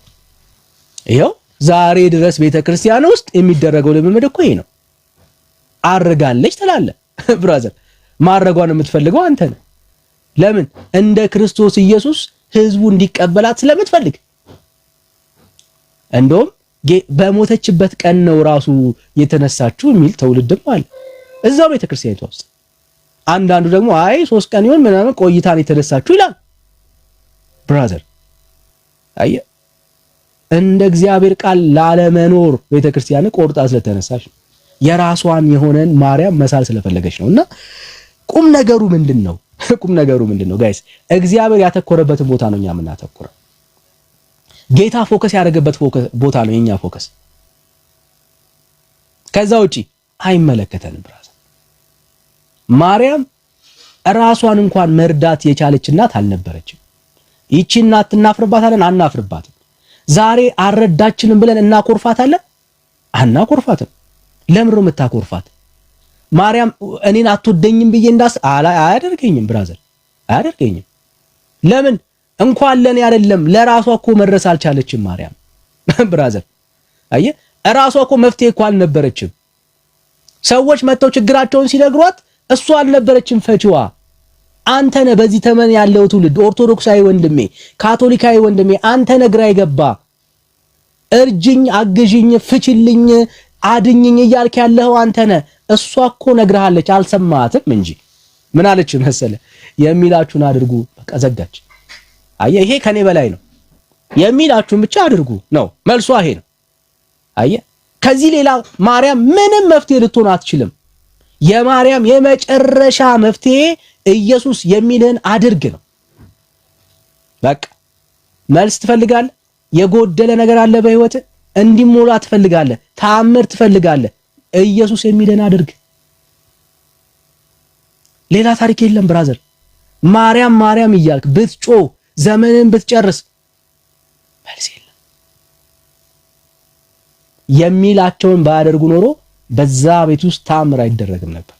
ይሄው ዛሬ ድረስ ቤተክርስቲያን ውስጥ የሚደረገው ልምምድ እኮ ይሄ ነው። አርጋለች ትላለህ ብራዘር፣ ማረጓን የምትፈልገው አንተ ነህ። ለምን? እንደ ክርስቶስ ኢየሱስ ህዝቡ እንዲቀበላት ስለምትፈልግ። እንደውም በሞተችበት ቀን ነው ራሱ የተነሳችው የሚል ትውልድም አለ እዛው ቤተክርስቲያኒቷ ውስጥ። አንዳንዱ ደግሞ አይ 3 ቀን ይሁን ምናምን ቆይታን የተነሳችው ይላል። ብራዘር አየ እንደ እግዚአብሔር ቃል ላለመኖር ቤተክርስቲያን ቆርጣ ስለተነሳች የራሷን የሆነን ማርያም መሳል ስለፈለገች ነውና ቁም ነገሩ ምንድነው? ቁም ነገሩ ምንድነው ጋይስ? እግዚአብሔር ያተኮረበትን ቦታ ነው እኛ የምናተኩረው። ጌታ ፎከስ ያደረገበት ቦታ ነው የኛ ፎከስ። ከዛ ውጪ አይመለከተንም ብራዘር። ማርያም ራሷን እንኳን መርዳት የቻለች እናት አልነበረችም። ይቺ እናት እናፍርባታለን? አናፍርባትም። ዛሬ አረዳችንም ብለን እናኮርፋታለን? አናኮርፋትም። ለምን ነው የምታኮርፋት? ማርያም እኔን አትወደኝም ብዬ አያደርገኝም ብራዘር፣ አያደርገኝም። ለምን? እንኳን ለኔ አይደለም ለራሷ እኮ መድረስ አልቻለችም ማርያም ብራዘር። አየህ ራሷ እኮ መፍትሄ እኮ አልነበረችም። ሰዎች መጥተው ችግራቸውን ሲነግሯት እሷ አልነበረችም ፈቺዋ። አንተ ነህ በዚህ ተመን ያለው ትውልድ ኦርቶዶክሳዊ ወንድሜ፣ ካቶሊካዊ ወንድሜ፣ አንተ ነህ ግራ ይገባ። እርጅኝ፣ አግዥኝ፣ ፍችልኝ፣ አድኝኝ እያልክ ያለው አንተ ነህ። እሷ እኮ ነግርሃለች አልሰማትም እንጂ ምን አለች መሰለ? የሚላችሁን አድርጉ። በቃ ዘጋች። አየህ ይሄ ከኔ በላይ ነው። የሚላችሁን ብቻ አድርጉ ነው መልሷ። ይሄ ነው። አየህ ከዚህ ሌላ ማርያም ምንም መፍትሄ ልትሆን አትችልም። የማርያም የመጨረሻ መፍትሄ ኢየሱስ የሚልህን አድርግ ነው። በቃ መልስ ትፈልጋለህ? የጎደለ ነገር አለ በህይወት እንዲሞላ ትፈልጋለህ? ተአምር ትፈልጋለህ? ኢየሱስ የሚልህን አድርግ። ሌላ ታሪክ የለም ብራዘር። ማርያም ማርያም እያልክ ብትጮ ዘመንን ብትጨርስ መልስ የለም። የሚላቸውን ባያደርጉ ኖሮ በዛ ቤት ውስጥ ተአምር አይደረግም ነበር።